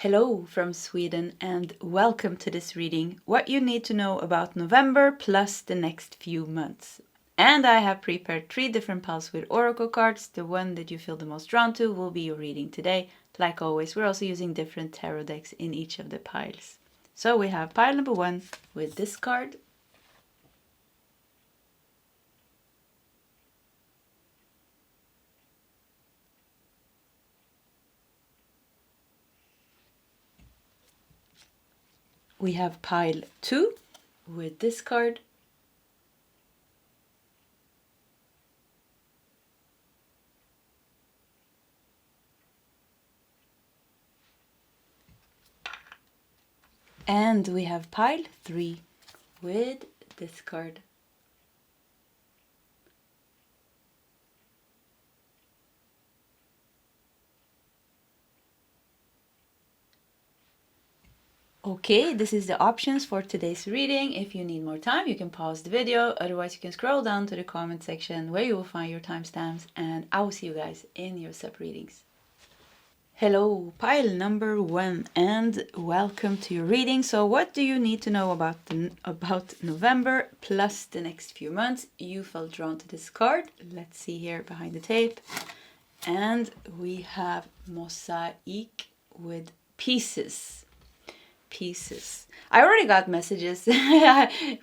Hello from Sweden and welcome to this reading, what you need to know about November plus the next few months. And I have prepared 3 different piles with oracle cards. The one that you feel the most drawn to will be your reading today. Like always, we're also using different tarot decks in each of the piles. So we have pile number 1 with this card. We have pile 2 with this card. And we have pile 3 with this card. Okay, this is the options for today's reading. If you need more time, you can pause the video. Otherwise, you can scroll down to the comment section where you will find your timestamps. And I will see you guys in your sub-readings. Hello, pile number 1 and welcome to your reading. So what do you need to know about November plus the next few months? You felt drawn to this card. Let's see here behind the tape. And we have mosaic with pieces. I already got messages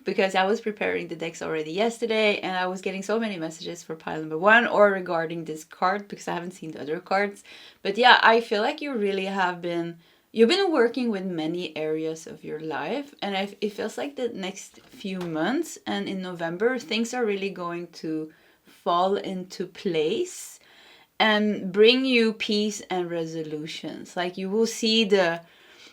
because I was preparing the decks already yesterday and I was getting so many messages for pile number 1 or regarding this card because I haven't seen the other cards. But yeah, I feel like you really you've been working with many areas of your life, and it feels like the next few months and in November things are really going to fall into place and bring you peace and resolutions. Like you will see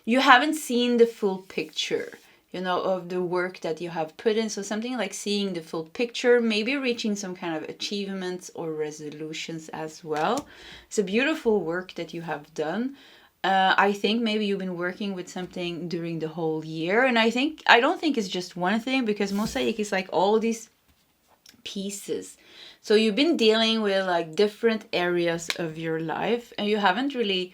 you haven't seen the full picture, of the work that you have put in. So something like seeing the full picture, maybe reaching some kind of achievements or resolutions as well. It's a beautiful work that you have done. I think maybe you've been working with something during the whole year. And I don't think it's just one thing, because mosaic is like all these pieces. So you've been dealing with like different areas of your life and you haven't really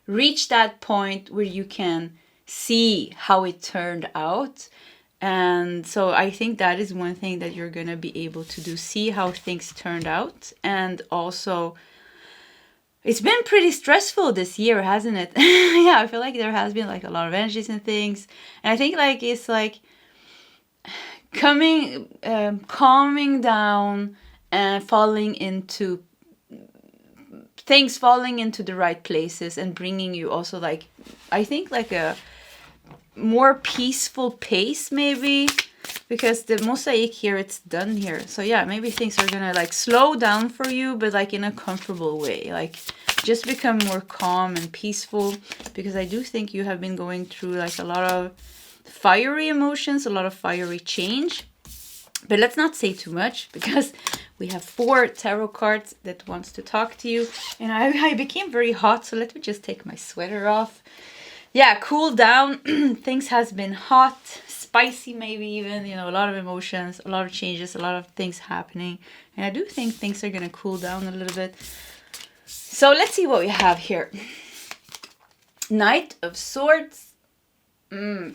reach that point where you can see how it turned out. And so I think that is one thing that you're going to be able to do, see how things turned out. And also, it's been pretty stressful this year, hasn't it? Yeah, I feel like there has been like a lot of energies and things. And I think like it's like calming down and falling into the right places and bringing you also like, I think like a more peaceful pace maybe, because the mosaic here, it's done here. So yeah, maybe things are gonna like slow down for you, but like in a comfortable way, like just become more calm and peaceful, because I do think you have been going through like a lot of fiery emotions, a lot of fiery change. But let's not say too much, because we have 4 tarot cards that wants to talk to you. And I became very hot, so let me just take my sweater off. Yeah, cool down. Things has been hot, spicy maybe even, a lot of emotions, a lot of changes, a lot of things happening. And I do think things are going to cool down a little bit. So let's see what we have here. Knight of Swords.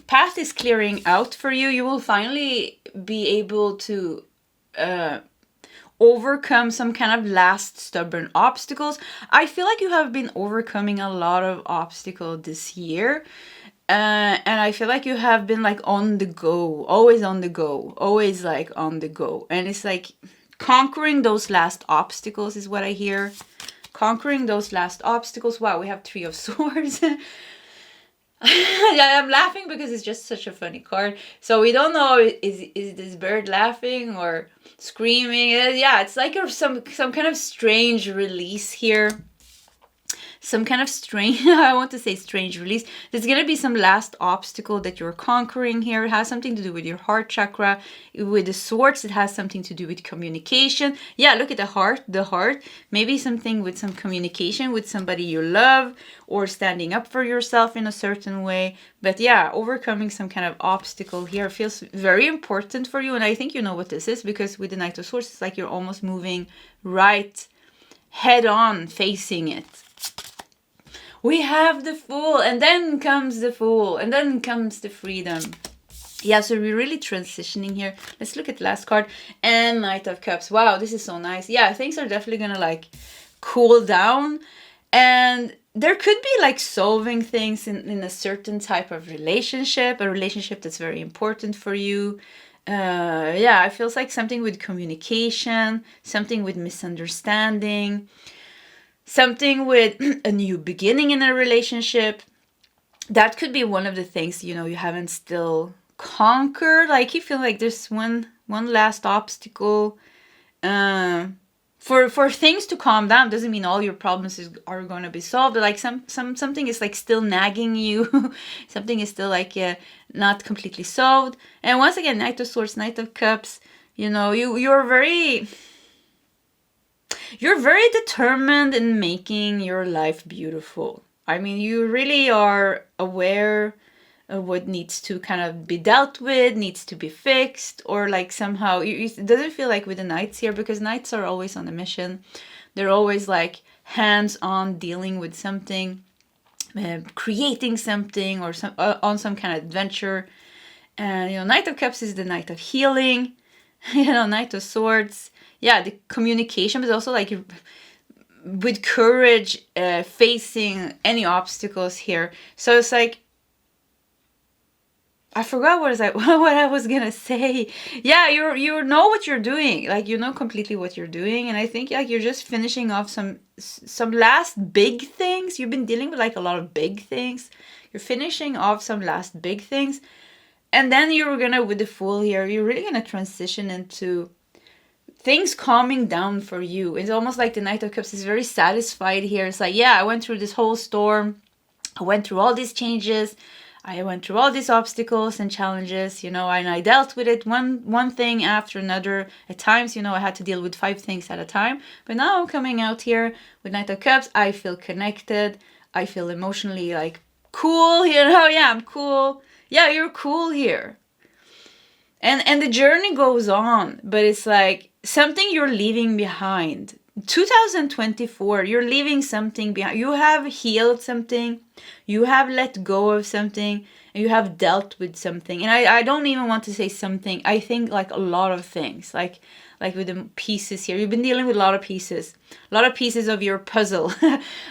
Path is clearing out for you. You will finally be able to overcome some kind of last stubborn obstacles. I feel like you have been overcoming a lot of obstacles this year. And I feel like you have been like on the go, always on the go, always like on the go. And it's like conquering those last obstacles is what I hear. Conquering those last obstacles. Wow, we have 3 of Swords. Yeah, I'm laughing because it's just such a funny card. So we don't know, is this bird laughing or screaming? Yeah, it's like some kind of strange release here. Some kind of strange, I want to say strange release. There's going to be some last obstacle that you're conquering here. It has something to do with your heart chakra. With the swords, it has something to do with communication. Yeah, look at the heart. Maybe something with some communication with somebody you love, or standing up for yourself in a certain way. But yeah, overcoming some kind of obstacle here feels very important for you. And I think you know what this is, because with the Knight of Swords, it's like you're almost moving right head on, facing it. we have the Fool, and then comes the Fool, and then comes the freedom. Yeah, so we're really transitioning here. Let's look at the last card. And Knight of Cups. Wow, this is so nice. Yeah, things are definitely gonna like cool down. And there could be like solving things in a certain type of relationship, a relationship that's very important for you. Yeah, it feels like something with communication, something with misunderstanding, something with a new beginning in a relationship. That could be one of the things, you know, you haven't still conquered. Like you feel like there's one last obstacle. For things to calm down doesn't mean all your problems are going to be solved. Like something is like still nagging you. Something is still like not completely solved. And once again, Knight of Swords, Knight of Cups. You know, you're very determined in making your life beautiful. I mean, you really are aware of what needs to kind of be dealt with, needs to be fixed, or like somehow, it doesn't feel like with the Knights here, because Knights are always on a mission. They're always like hands-on dealing with something, creating something, or on some kind of adventure. And, you know, Knight of Cups is the Knight of healing. You know, Knight of Swords, yeah, the communication, but also like with courage, facing any obstacles here. So it's like, I forgot what I was gonna say. Yeah, you know what you're doing. Like, you know completely what you're doing, and I think like you're just finishing off some last big things. You've been dealing with like a lot of big things. You're finishing off some last big things, and then you're gonna, with the Fool here, you're really gonna transition into things calming down for you. It's almost like the Knight of Cups is very satisfied here. It's like, yeah, I went through this whole storm. I went through all these changes. I went through all these obstacles and challenges, you know, and I dealt with it one thing after another. At times, you know, I had to deal with 5 things at a time. But now I'm coming out here with Knight of Cups. I feel connected. I feel emotionally like cool, you know. Yeah, I'm cool. Yeah, you're cool here. And the journey goes on, but it's like something you're leaving behind. 2024, you're leaving something behind. You have healed something, you have let go of something, and you have dealt with something. And I don't even want to say something. I think like a lot of things, like with the pieces here. You've been dealing with a lot of pieces of your puzzle,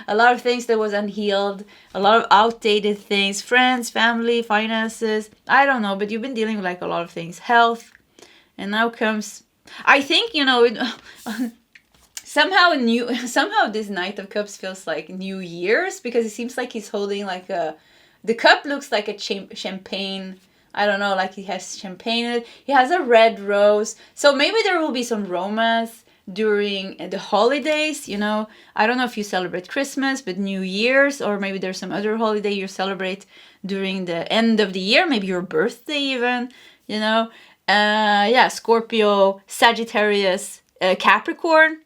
a lot of things that was unhealed, a lot of outdated things, friends, family, finances. I don't know, but you've been dealing with like a lot of things, health, and now comes, I think, you know, somehow this Knight of Cups feels like New Year's, because it seems like he's holding like the cup looks like a champagne. I don't know, like he has champagne in it. He has a red rose. So maybe there will be some romance during the holidays, you know. I don't know if you celebrate Christmas, but New Year's, or maybe there's some other holiday you celebrate during the end of the year, maybe your birthday even, you know. Yeah, Scorpio, Sagittarius, Capricorn.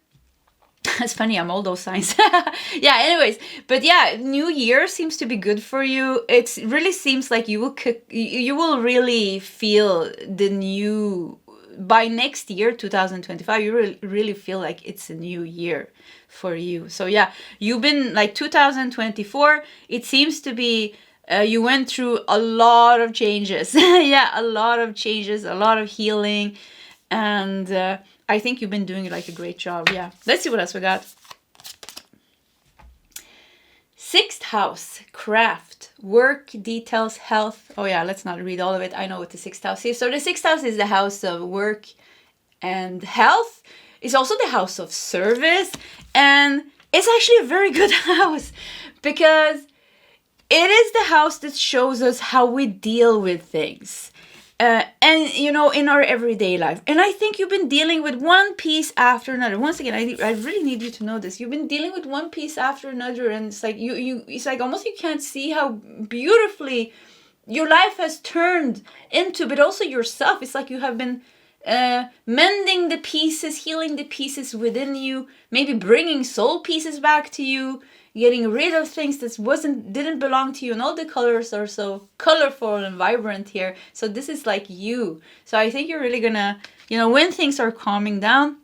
It's funny, I'm all those signs. Yeah, anyways, but yeah, New Year seems to be good for you. It really seems like you will really feel the new, by next year, 2025, you really feel like it's a new year for you. So yeah, you've been like 2024, it seems to be, you went through a lot of changes. Yeah, a lot of changes, a lot of healing, and I think you've been doing like a great job. Yeah. Let's see what else we got. 6th house, craft, work, details, health. Oh yeah, let's not read all of it. I know what the 6th house is. So the 6th house is the house of work and health. It's also the house of service. And it's actually a very good house, because it is the house that shows us how we deal with things. And, you know, in our everyday life. And I think you've been dealing with one piece after another. Once again, I really need you to know this. You've been dealing with one piece after another, and it's like it's like almost you can't see how beautifully your life has turned into, but also yourself. It's like you have been mending the pieces, healing the pieces within you, maybe bringing soul pieces back to you, getting rid of things that didn't belong to you, and all the colors are so colorful and vibrant here. So this is like you. So I think you're really gonna, you know, when things are calming down,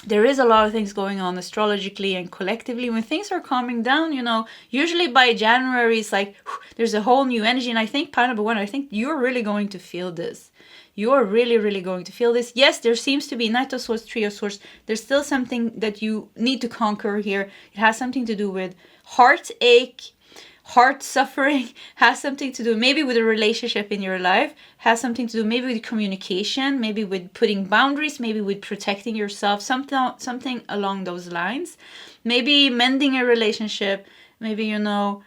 there is a lot of things going on astrologically and collectively. When things are calming down, you know, usually by January, it's like whew, there's a whole new energy. And I think, part number one, I think you're really going to feel this. You're really, really going to feel this. Yes, there seems to be Knight of Swords, Three of Swords. There's still something that you need to conquer here. It has something to do with heartache, heart suffering, has something to do maybe with a relationship in your life, has something to do maybe with communication, maybe with putting boundaries, maybe with protecting yourself, something along those lines. Maybe mending a relationship, maybe, you know,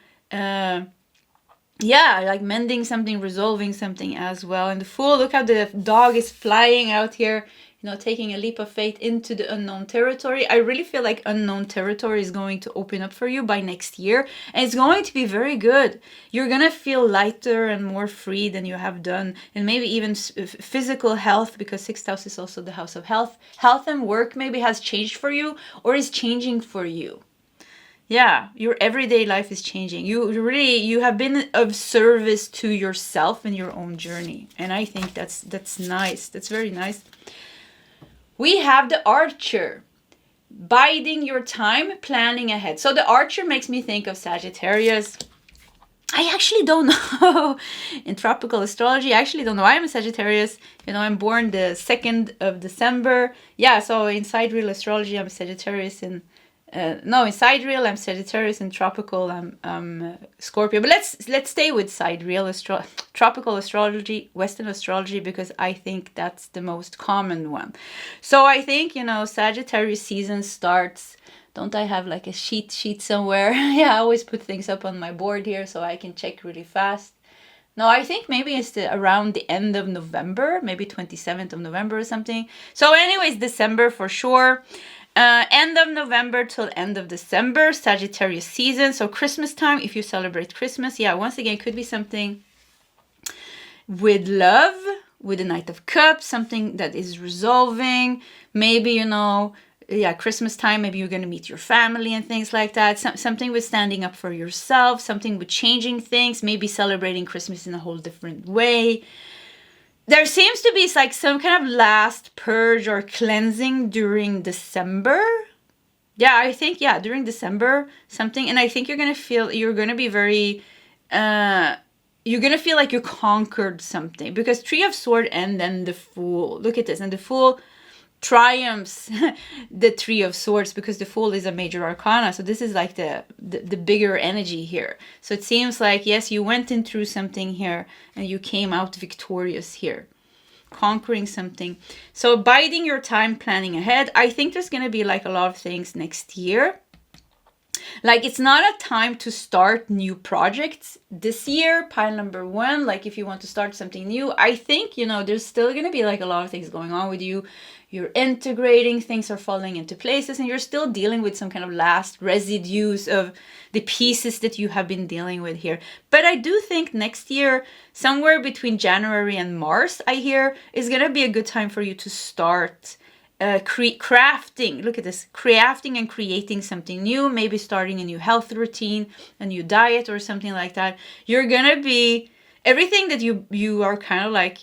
yeah, like mending something, resolving something as well. And the Fool, look how the dog is flying out here, you know, taking a leap of faith into the unknown territory. I really feel like unknown territory is going to open up for you by next year. And it's going to be very good. You're going to feel lighter and more free than you have done. And maybe even physical health, because 6th house is also the house of health. Health and work maybe has changed for you or is changing for you. Yeah, your everyday life is changing. You have been of service to yourself in your own journey. And I think that's nice. That's very nice. We have the Archer. Biding your time, planning ahead. So the Archer makes me think of Sagittarius. I actually don't know. In tropical astrology, I actually don't know. I'm a Sagittarius. You know, I'm born the 2nd of December. Yeah, so in Sidereal Astrology, I'm Sagittarius. In Sidereal, I'm Sagittarius. In tropical, I'm Scorpio. But let's stay with Sidereal tropical astrology, Western astrology, because I think that's the most common one. So I think, you know, Sagittarius season starts. Don't I have like a sheet somewhere? Yeah, I always put things up on my board here so I can check really fast. No, I think maybe it's around the end of November, maybe 27th of November or something. So anyways, December for sure. End of November till end of December, Sagittarius season. So Christmas time, if you celebrate Christmas, yeah, once again, could be something with love, with the Knight of Cups, something that is resolving. Maybe, you know, yeah, Christmas time, maybe you're going to meet your family and things like that. Something with standing up for yourself, something with changing things, maybe celebrating Christmas in a whole different way. There seems to be like some kind of last purge or cleansing during December. Yeah, I think, yeah, during December, something. And I think you're going to be very, you're going to feel like you conquered something. Because Three of Swords and then the Fool. Look at this. And the Fool triumphs the Three of Swords because the Fool is a major arcana. So this is like the bigger energy here. So it seems like, yes, you went in through something here and you came out victorious here, conquering something. So biding your time, planning ahead. I think there's going to be like a lot of things next year. Like, it's not a time to start new projects this year, pile number one. Like, if you want to start something new, I think, you know, there's still going to be like a lot of things going on with you. You're integrating, things are falling into places, and you're still dealing with some kind of last residues of the pieces that you have been dealing with here. But I do think next year, somewhere between January and Mars, I hear, is going to be a good time for you to start crafting. Look at this, crafting and creating something new, maybe starting a new health routine, a new diet or something like that. You're gonna be everything that you are kind of like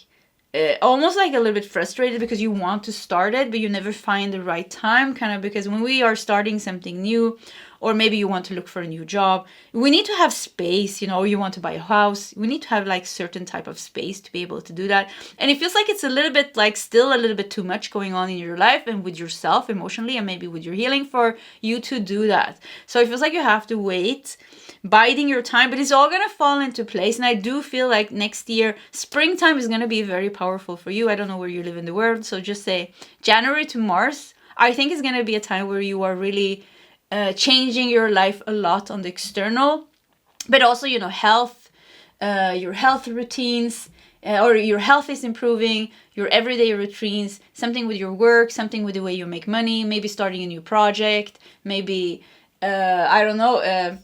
almost like a little bit frustrated because you want to start it but you never find the right time, kind of, because when we are starting something new, or maybe you want to look for a new job, we need to have space, you know, or you want to buy a house, we need to have like certain type of space to be able to do that. And it feels like it's a little bit like still a little bit too much going on in your life and with yourself emotionally and maybe with your healing for you to do that. So it feels like you have to wait, biding your time, but it's all going to fall into place. And I do feel like next year, springtime is going to be very powerful for you. I don't know where you live in the world, so just say January to Mars, I think is going to be a time where you are really changing your life a lot on the external, but also, you know, health, your health routines, or your health is improving, your everyday routines, something with your work, something with the way you make money, maybe starting a new project, maybe, I don't know,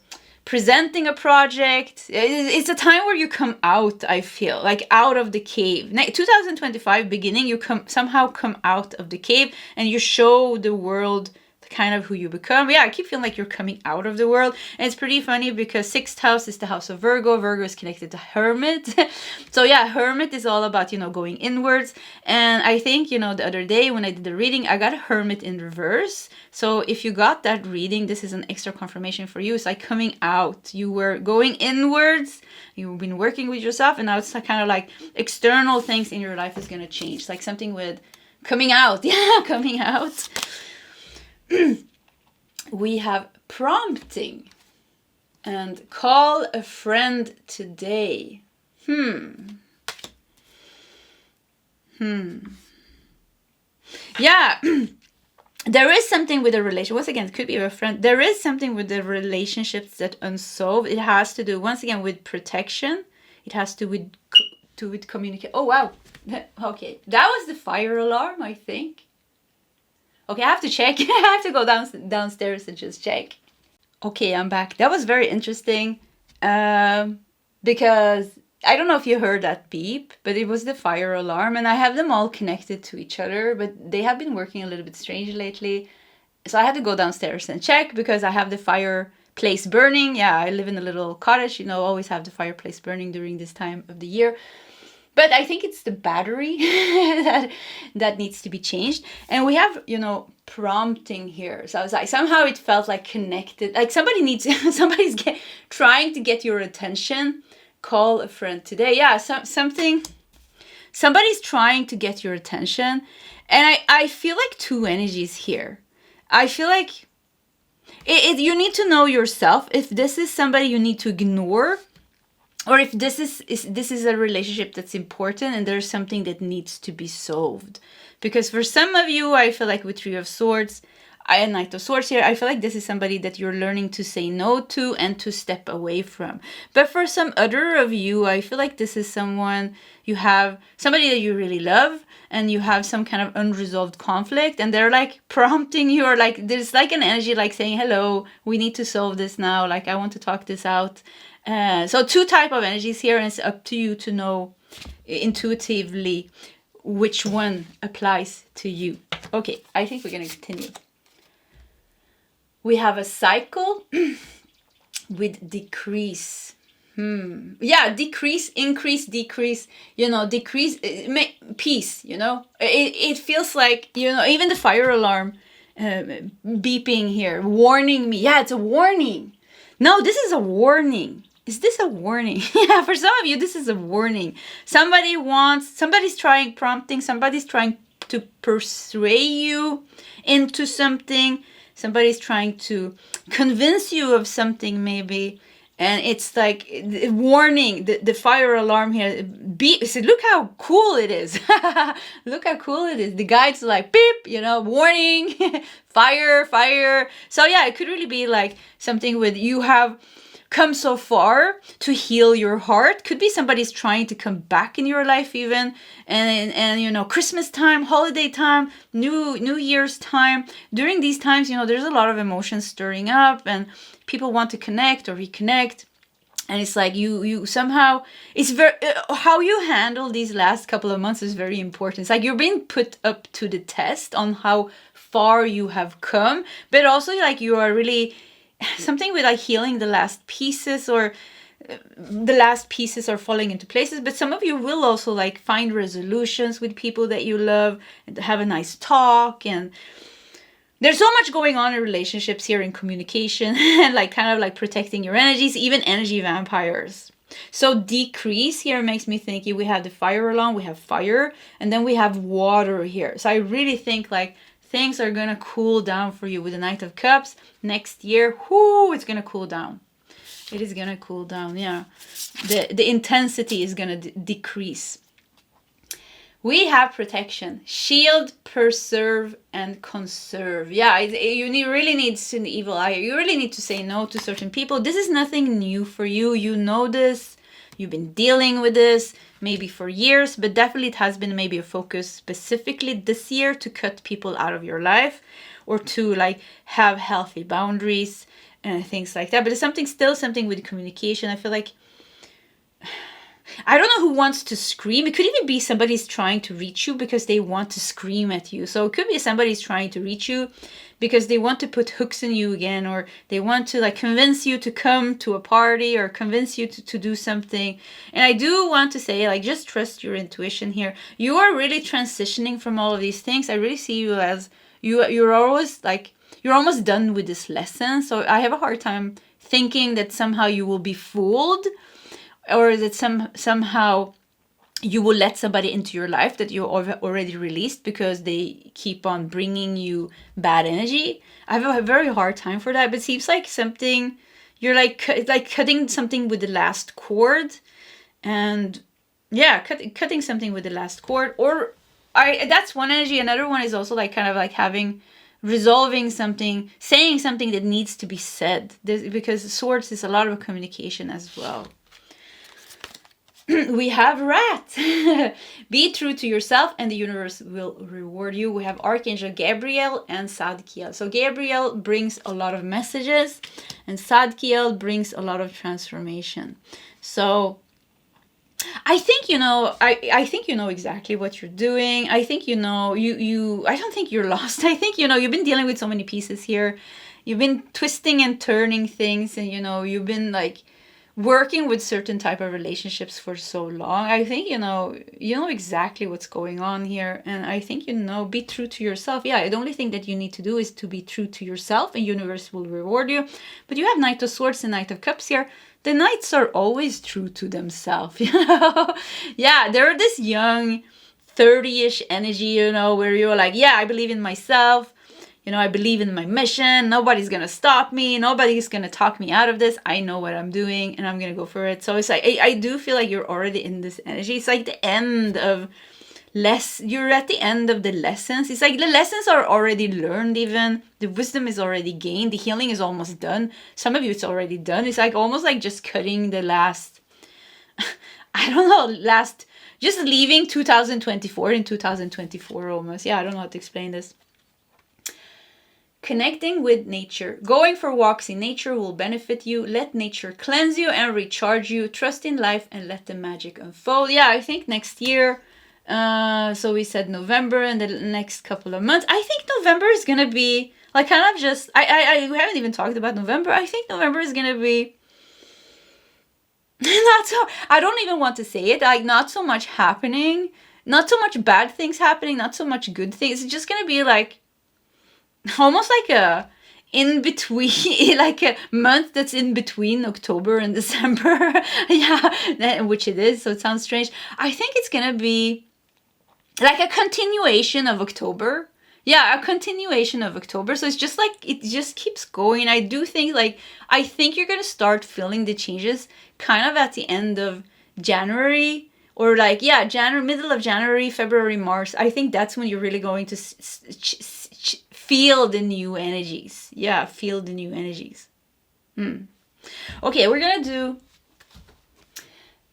presenting a project. It's a time where you come out, I feel, like out of the cave. 2025 beginning, you somehow come out of the cave and you show the world kind of who you become. Yeah, I keep feeling like you're coming out of the world. And it's pretty funny because 6th house is the house of Virgo. Virgo is connected to Hermit. So yeah, Hermit is all about, going inwards. And I think, the other day when I did the reading, I got a Hermit in reverse. So if you got that reading, this is an extra confirmation for you. It's like coming out. You were going inwards. You've been working with yourself. And now it's kind of like external things in your life is going to change. Like something with coming out. Yeah, coming out. We have prompting and call a friend today. Yeah. There is something with a relation. Once again, it could be a friend. There is something with the relationships that unsolved. It has to do, once again, with protection. It has to do with communicate. Oh, wow. Okay. That was the fire alarm, I think. Okay, I have to check. I have to go downstairs and just check. Okay, I'm back. That was very interesting. Because I don't know if you heard that beep, but it was the fire alarm. And I have them all connected to each other, but they have been working a little bit strange lately. So I had to go downstairs and check because I have the fireplace burning. Yeah, I live in a little cottage, always have the fireplace burning during this time of the year. But I think it's the battery that needs to be changed. And we have, prompting here. So I was like, somehow it felt like connected. Like somebody's trying to get your attention. Call a friend today. Yeah, somebody's trying to get your attention. And I feel like two energies here. I feel like you need to know yourself. If this is somebody you need to ignore, or if this is a relationship that's important and there's something that needs to be solved. Because for some of you, I feel like with 3 of Swords, and Knight of Swords here, I feel like this is somebody that you're learning to say no to and to step away from. But for some other of you, I feel like this is somebody that you really love, and you have some kind of unresolved conflict, and they're like prompting you, or like there's like an energy like saying, hello, we need to solve this now. Like I want to talk this out. So 2 type of energies here, and it's up to you to know intuitively which one applies to you. Okay, I think we're going to continue. We have a cycle with decrease. Yeah, decrease, increase, decrease, decrease, peace, It feels like, even the fire alarm beeping here, warning me. Yeah, it's a warning. No, this is a warning. Is this a warning? Yeah, for some of you, this is a warning. Somebody's trying to persuade you into something. Somebody's trying to convince you of something maybe. And it's like warning, the fire alarm here. So look how cool it is. Look how cool it is. The guide's like beep, warning, fire. So yeah, it could really be like something with you have come so far to heal your heart. Could be somebody's trying to come back in your life even. And Christmas time, holiday time, New Year's time. During these times, there's a lot of emotions stirring up and people want to connect or reconnect. And it's like you somehow, it's very, how you handle these last couple of months is very important. It's like you're being put up to the test on how far you have come, but also like you are really, something with like healing the last pieces, or the last pieces are falling into places. But some of you will also like find resolutions with people that you love and have a nice talk. And there's so much going on in relationships here, in communication and like kind of like protecting your energies, even energy vampires. So decrease here makes me think we have the fire alarm, we have fire, and then we have water here. So I really think like things are going to cool down for you with the Knight of Cups next year. Whoo, it's going to cool down. It is going to cool down, yeah. The intensity is going to decrease. We have protection. Shield, preserve, and conserve. Yeah, you really need an evil eye. You really need to say no to certain people. This is nothing new for you. You know this. You've been dealing with this maybe for years, but definitely it has been maybe a focus specifically this year to cut people out of your life, or to like have healthy boundaries and things like that. But it's something with communication. I feel like I don't know who wants to scream. It could even be somebody's trying to reach you because they want to scream at you. So it could be somebody's trying to reach you because they want to put hooks in you again, or they want to like convince you to come to a party or convince you to do something. And I do want to say, like, just trust your intuition here. You are really transitioning from all of these things. I really see you as you're always like, you're almost done with this lesson. So I have a hard time thinking that somehow you will be fooled, or that somehow you will let somebody into your life that you already released because they keep on bringing you bad energy. I have a very hard time for that, but it seems like something, you're like cutting something with the last cord. And yeah, cutting something with the last cord. Or that's one energy. Another one is also like kind of like resolving something, saying something that needs to be said. Because swords is a lot of communication as well. We have rat. Be true to yourself and the universe will reward you. We have Archangel Gabriel and Zadkiel. So Gabriel brings a lot of messages and Zadkiel brings a lot of transformation. So I think you know, I think you know exactly what you're doing. I think you know, I don't think you're lost. I think, you know, you've been dealing with so many pieces here. You've been twisting and turning things, and you know, you've been like working with certain type of relationships for so long. I think you know exactly what's going on here. And I think, you know, be true to yourself. Yeah, the only thing that you need to do is to be true to yourself, and universe will reward you. But you have Knight of Swords and Knight of Cups here. The knights are always true to themselves, you know. Yeah, they're this young 30-ish energy, you know, where you're like, yeah, I believe in myself. You know, I believe in my mission. Nobody's going to stop me. Nobody's going to talk me out of this. I know what I'm doing and I'm going to go for it. So it's like, I do feel like you're already in this energy. It's like the end of you're at the end of the lessons. It's like the lessons are already learned even. The wisdom is already gained. The healing is almost done. Some of you, it's already done. It's like almost like just cutting the last, I don't know, just leaving 2024 in 2024 almost. Yeah, I don't know how to explain this. Connecting with nature. Going for walks in nature will benefit you. Let nature cleanse you and recharge you. Trust in life and let the magic unfold. Yeah, I think next year. So we said November and the next couple of months. I think November is going to be like kind of just... we haven't even talked about November. I think November is going to be... not so... I don't even want to say it. Like, not so much happening. Not so much bad things happening. Not so much good things. It's just going to be like... almost like a in between, like a month that's in between October and December. Yeah, which it is, so it sounds strange. I think it's gonna be like a continuation of October. Yeah, a continuation of October. So it's just like, it just keeps going. I do think, like, I think you're gonna start feeling the changes kind of at the end of January. Or like, yeah, middle of January, February, March. I think that's when you're really going to feel the new energies. Yeah, feel the new energies. Okay, we're going to do...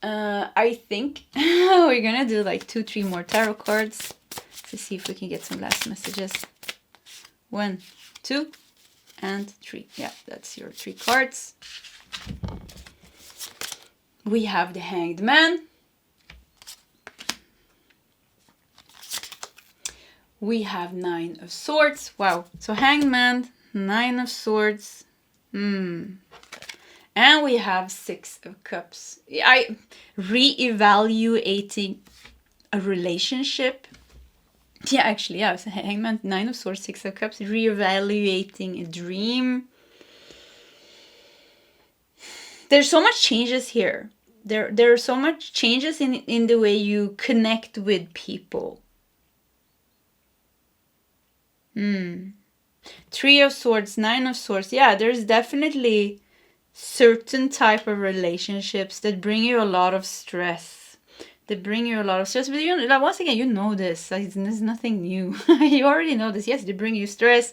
I think we're going to do like 2-3 more tarot cards. To see if we can get some last messages. 1, 2, and 3. Yeah, that's your 3 cards. We have the Hanged Man. We have 9 of Swords. Wow. So Hanged Man, 9 of Swords. And we have 6 of Cups. I re-evaluating a relationship. Yeah, actually, yeah. So Hanged Man, 9 of Swords, 6 of Cups. Re-evaluating a dream. There's so much changes here. There are so much changes in the way you connect with people. 3 of Swords, 9 of Swords. Yeah, there's definitely certain type of relationships that bring you a lot of stress. But once again, you know this. There's nothing new. You already know this. Yes, they bring you stress.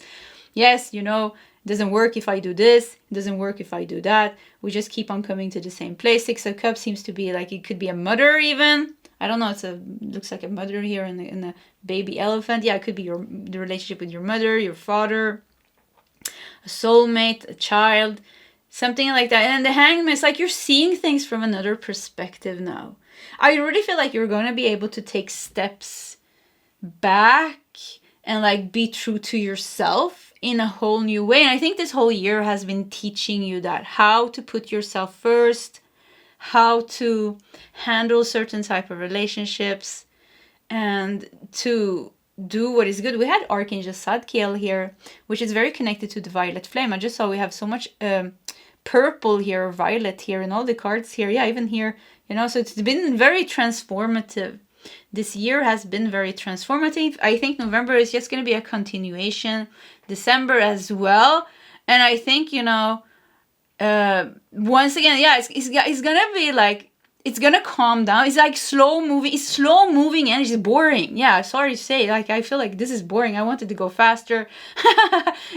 Yes, you know, it doesn't work if I do this. It doesn't work if I do that. We just keep on coming to the same place. 6 of Cups seems to be like, it could be a mother even. I don't know, looks like a mother here in a baby elephant. Yeah, it could be the relationship with your mother, your father, a soulmate, a child. Something like that. And the Hangman, it's like you're seeing things from another perspective now. I really feel like you're going to be able to take steps back and like be true to yourself in a whole new way. And I think this whole year has been teaching you that, how to put yourself first, how to handle certain type of relationships, and to do what is good. We had Archangel Zadkiel here, which is very connected to the violet flame. I just saw we have so much purple here, or violet here, and all the cards here. Yeah, even here, you know, so it's been very transformative. This year has been very transformative. I think November is just going to be a continuation. December as well. And I think, you know, once again, yeah, it's going to be like, it's going to calm down. It's like slow moving. It's slow moving and it's boring. Yeah, sorry to say. Like, I feel like this is boring. I wanted to go faster.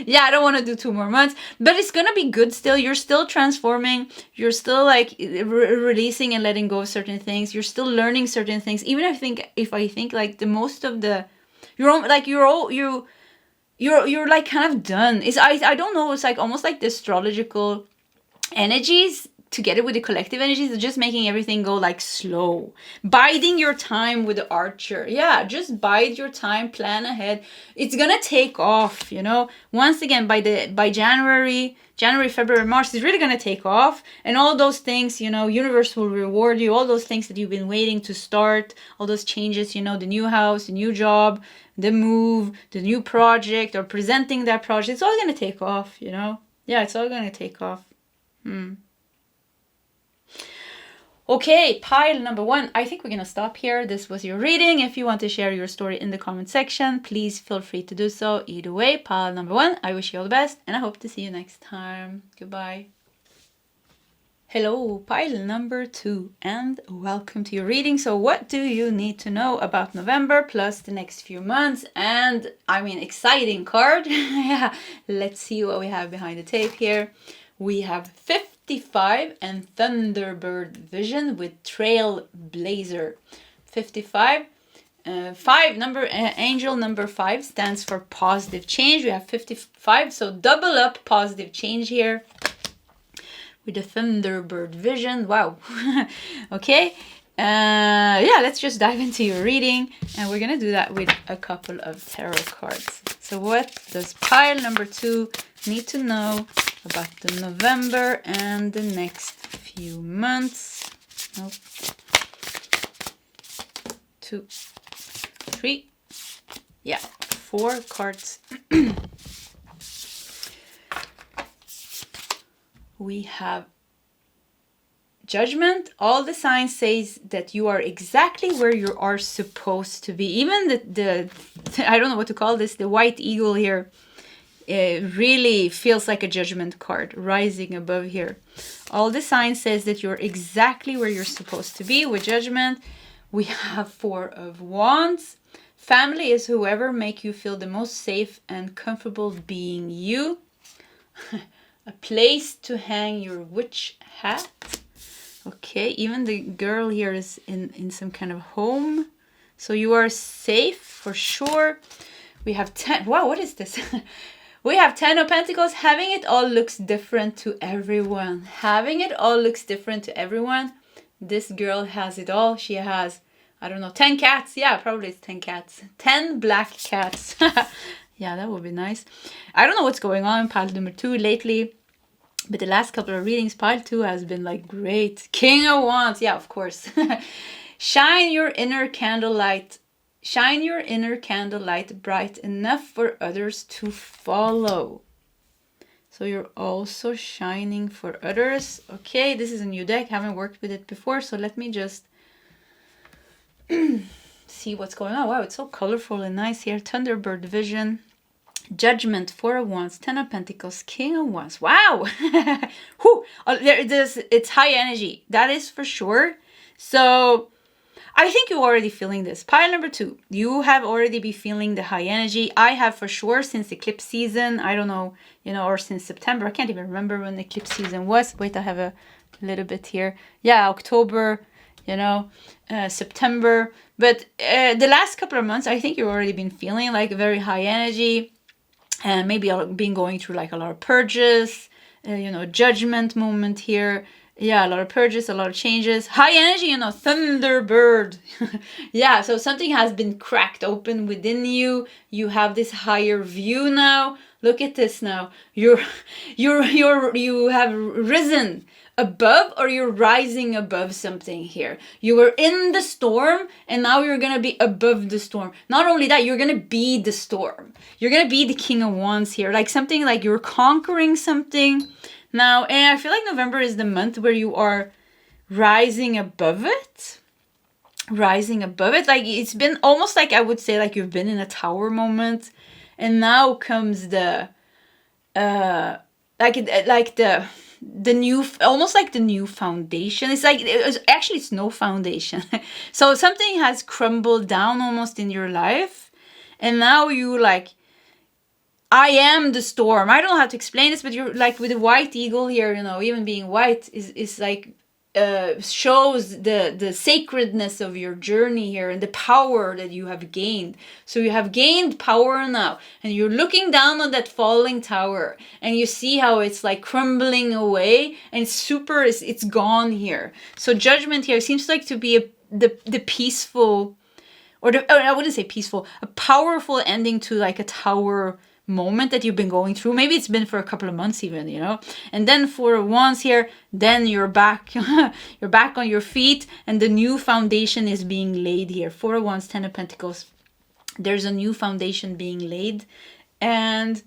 Yeah, I don't want to do 2 more months. But it's going to be good still. You're still transforming. You're still like releasing and letting go of certain things. You're still learning certain things. Even if I think like the most of the, you're like kind of done. I don't know. It's like almost like the astrological energies together with the collective energies are just making everything go like slow. Biding your time with the Archer. Yeah, just bide your time, plan ahead. It's gonna take off, you know. Once again, by January, February, March, it's really gonna take off. And all those things, you know, universe will reward you. All those things that you've been waiting to start, all those changes, you know, the new house, the new job, the move, the new project, or presenting that project, it's all gonna take off, you know. Yeah, it's all gonna take off. Okay, pile number 1. I think we're going to stop here. This was your reading. If you want to share your story in the comment section, please feel free to do so. Either way, pile number 1, I wish you all the best, and I hope to see you next time. Goodbye. Hello, pile number 2, and welcome to your reading. So what do you need to know about November plus the next few months? And I mean, exciting card. Yeah, let's see what we have behind the tape here. We have 55 and Thunderbird Vision with Trailblazer. 55. Angel number 5 stands for positive change. We have 55, so double up positive change here with the Thunderbird Vision. Wow. Okay. Yeah, let's just dive into your reading, and we're gonna do that with a couple of tarot cards. So what does pile number 2 need to know about the November and the next few months? Nope. 2, 3, yeah, 4 cards. We have Judgment. All the signs says that you are exactly where you are supposed to be. Even the I don't know what to call this, the white eagle here, it really feels like a Judgment card rising above here. All the signs says that you're exactly where you're supposed to be with Judgment. We have 4 of Wands. Family is whoever make you feel the most safe and comfortable being you. A place to hang your witch hat. Okay, even the girl here is in some kind of home. So you are safe for sure. We have 10. Wow, what is this? We have 10 of Pentacles. Having it all looks different to everyone. Having it all looks different to everyone. This girl has it all. She has, I don't know, 10 cats. Yeah, probably it's 10 cats. 10 black cats. Yeah, that would be nice. I don't know what's going on in pile number 2 lately, but the last couple of readings, pile 2 has been like great. King of Wands. Yeah, of course. Shine your inner candlelight. Shine your inner candlelight bright enough for others to follow. So you're also shining for others. Okay, this is a new deck. Haven't worked with it before, so let me just see what's going on. Wow, it's so colorful and nice here. Thunderbird Vision. Judgment, 4 of Wands, 10 of Pentacles, King of Wands. Wow! Whew. It's high energy. That is for sure. So I think you're already feeling this. Pile number 2. You have already been feeling the high energy. I have for sure since eclipse season. I don't know, or since September. I can't even remember when the eclipse season was. Wait, I have a little bit here. Yeah, October, September. But the last couple of months, I think you've already been feeling like very high energy. And maybe I've been going through like a lot of purges. judgment moment here. Yeah, a lot of purges, a lot of changes. High energy, Thunderbird. Yeah, so something has been cracked open within you. You have this higher view now. Look at this now. You have risen above, or you're rising above something here. You were in the storm and now you're going to be above the storm. Not only that, you're going to be the storm. You're going to be the King of Wands here. Like something like you're conquering something. Now, and I feel like November is the month where you are rising above it. Rising above it. Like it's been almost like, I would say, like you've been in a tower moment. And now comes the, the new, almost like the new foundation. It's like, it's no foundation. So something has crumbled down almost in your life. And now you like, I am the storm. I don't know how to explain this, but you're like with the white eagle here, even being white is like, shows the sacredness of your journey here and the power that you have gained. So you have gained power now, and you're looking down on that falling tower and you see how it's like crumbling away, and it's gone here. So judgment here seems like to be the peaceful, I wouldn't say peaceful, a powerful ending to like a tower moment that you've been going through. Maybe it's been for a couple of months even, and then for Wands here, then you're back you're back on your feet, and the new foundation is being laid here. 4 of Wands, 10 of Pentacles. There's a new foundation being laid, and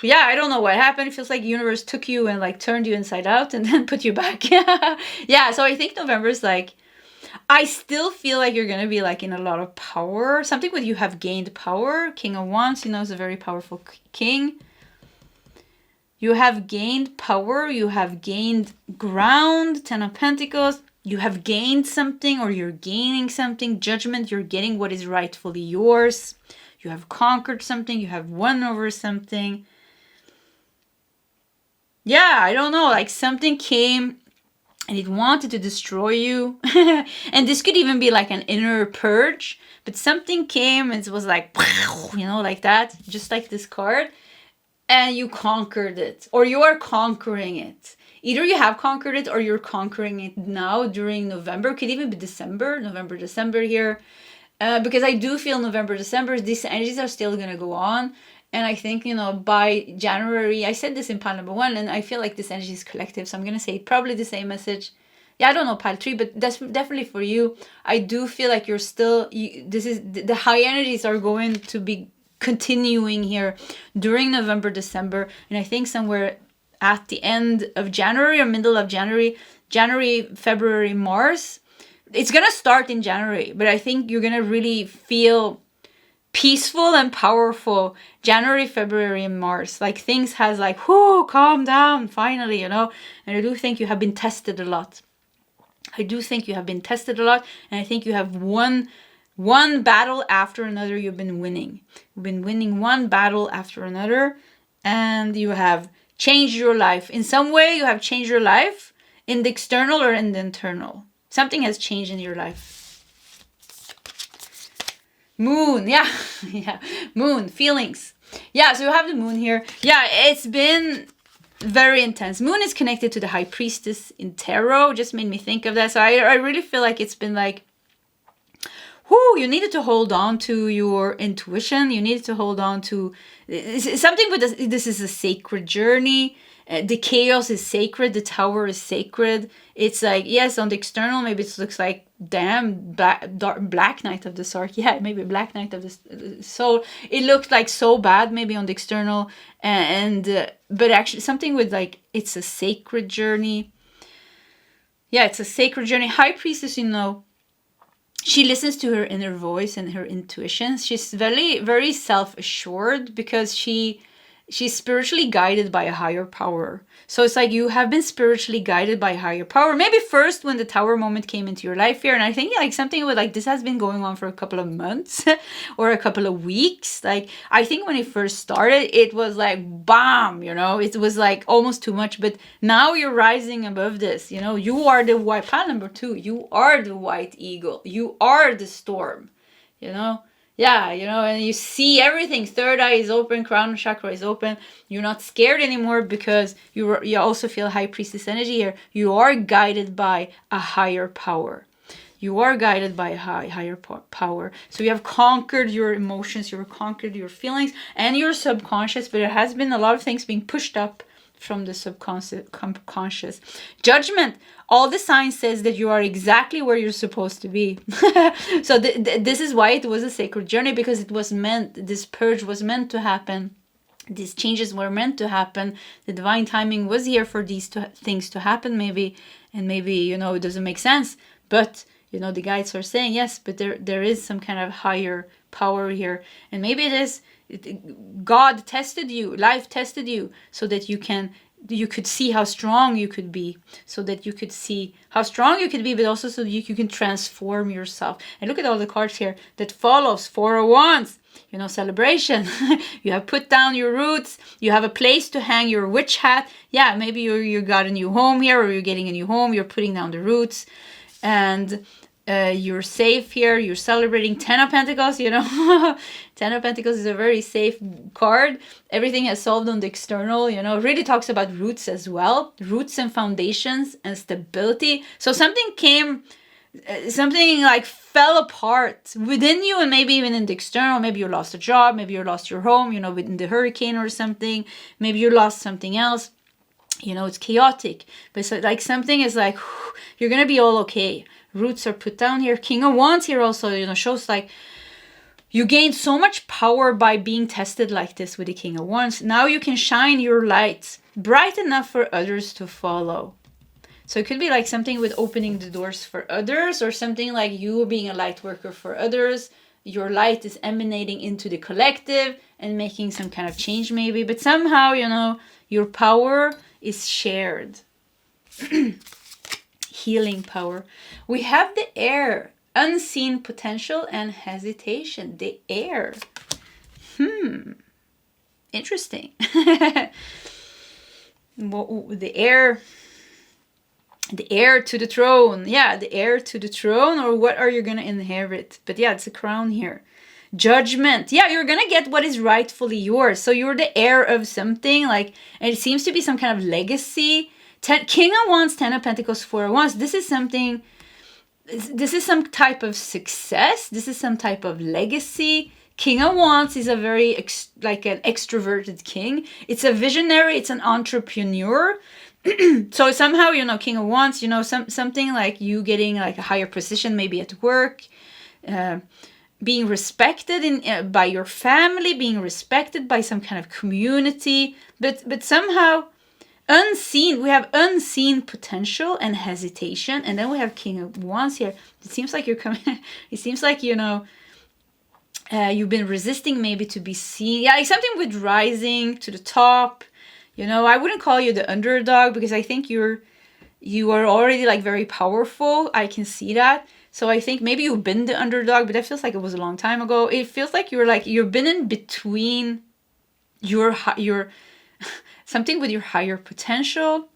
yeah, I don't know what happened. It feels like the universe took you and like turned you inside out and then put you back. Yeah, so I think November is like, I still feel like you're going to be like in a lot of power. Something with you have gained power. King of Wands, is a very powerful king. You have gained power. You have gained ground. 10 of Pentacles. You have gained something, or you're gaining something. Judgment, you're getting what is rightfully yours. You have conquered something. You have won over something. Yeah, I don't know. Like something came and it wanted to destroy you. And this could even be like an inner purge. But something came and it was like, like that. Just like this card. And you conquered it. Or you are conquering it. Either you have conquered it or you're conquering it now during November. It could even be December. November, December here. Because I do feel November, December, these energies are still going to go on. And I think, by January, I said this in pile number 1, and I feel like this energy is collective. So I'm going to say probably the same message. Yeah, I don't know pile 3, but that's definitely for you. I do feel like you're still, the high energies are going to be continuing here during November, December. And I think somewhere at the end of January or middle of January, February, March, it's going to start in January. But I think you're going to really feel peaceful and powerful January, February, and March. Like things has like, calm down finally, And I do think you have been tested a lot. And I think you have one battle after another. You've been winning. You've been winning one battle after another, and you have changed your life. In some way, you have changed your life in the external or in the internal. Something has changed in your life. Moon, yeah. Moon, feelings. Yeah, so you have the moon here. Yeah, it's been very intense. Moon is connected to the High Priestess in tarot. Just made me think of that. So I really feel like it's been like, you needed to hold on to your intuition. You needed to hold on to something with this is a sacred journey. The chaos is sacred. The tower is sacred. It's like, yes, on the external, maybe it looks like, damn, Black Knight of the Sword. Yeah, maybe Black Knight of the Soul. It looked like so bad, maybe on the external. But actually something with like, it's a sacred journey. Yeah, it's a sacred journey. High Priestess, she listens to her inner voice and her intuition. She's very, very self-assured because she's spiritually guided by a higher power. So it's like you have been spiritually guided by a higher power. Maybe first when the tower moment came into your life here. And I think like something with like this has been going on for a couple of months or a couple of weeks. Like I think when it first started, it was like bam, it was like almost too much. But now you're rising above this. You are the pile number 2. You are the white eagle. You are the storm. Yeah, Yeah, you know, and you see everything. Third eye is open, crown chakra is open. You're not scared anymore because you also feel high priestess energy here. You are guided by a higher power. You are guided by a higher power. So you have conquered your emotions, you have conquered your feelings and your subconscious, but there has been a lot of things being pushed up from the subconscious. Judgment. All the signs says that you are exactly where you're supposed to be. So this is why it was a sacred journey, because it was meant, this purge was meant to happen. These changes were meant to happen. The divine timing was here for these things to happen, maybe. And maybe, you know, it doesn't make sense. But, you know, the guides are saying, yes, but there is some kind of higher power here. And maybe it is God tested you, life tested you, so that you could see how strong you could be, so that you could see how strong you could be, but also so that you can transform yourself. And look at all the cards here that follows. Four of Wands, you know, celebration. You have put down your roots. You have a place to hang your witch hat. Yeah, maybe you got a new home here, or you're getting a new home. You're putting down the roots, and you're safe here. You're celebrating. Ten of Pentacles, you know. Ten of Pentacles is a very safe card. Everything has solved on the external, you know. It really talks about roots as well. Roots and foundations and stability. So something came, something like fell apart within you, and maybe even in the external. Maybe you lost a job. Maybe you lost your home, you know, within the hurricane or something. Maybe you lost something else. You know, it's chaotic. But it's like something is like, you're going to be all okay. Roots are put down here. King of Wands here also, you know, shows like you gained so much power by being tested like this with the King of Wands. Now you can shine your light bright enough for others to follow. So it could be like something with opening the doors for others, or something like you being a light worker for others. Your light is emanating into the collective and making some kind of change maybe. But somehow, you know, your power is shared. Healing power. We have the air, unseen potential and hesitation. The air. Interesting. The heir to the throne. Yeah, the heir to the throne, or what are you going to inherit? But yeah, it's a crown here. Judgment. Yeah, you're going to get what is rightfully yours. So you're the heir of something, like, and it seems to be some kind of legacy. King of Wands, Ten of Pentacles, Four of Wands. This is something, this is some type of success. This is some type of legacy. King of Wands is a very, like an extroverted king. It's a visionary. It's an entrepreneur. So somehow, you know, King of Wands, you know, something like you getting like a higher position, maybe at work, being respected by your family, being respected by some kind of community, but somehow unseen. We have unseen potential and hesitation, and then we have King of Wands here. It seems like you're coming. It seems like, you know, you've been resisting maybe to be seen. Yeah, like something with rising to the top. You know, I wouldn't call you the underdog, because I think you are already like very powerful. I can see that. So I think maybe you've been the underdog, but that feels like it was a long time ago. It feels like you've been in between your something with your higher potential.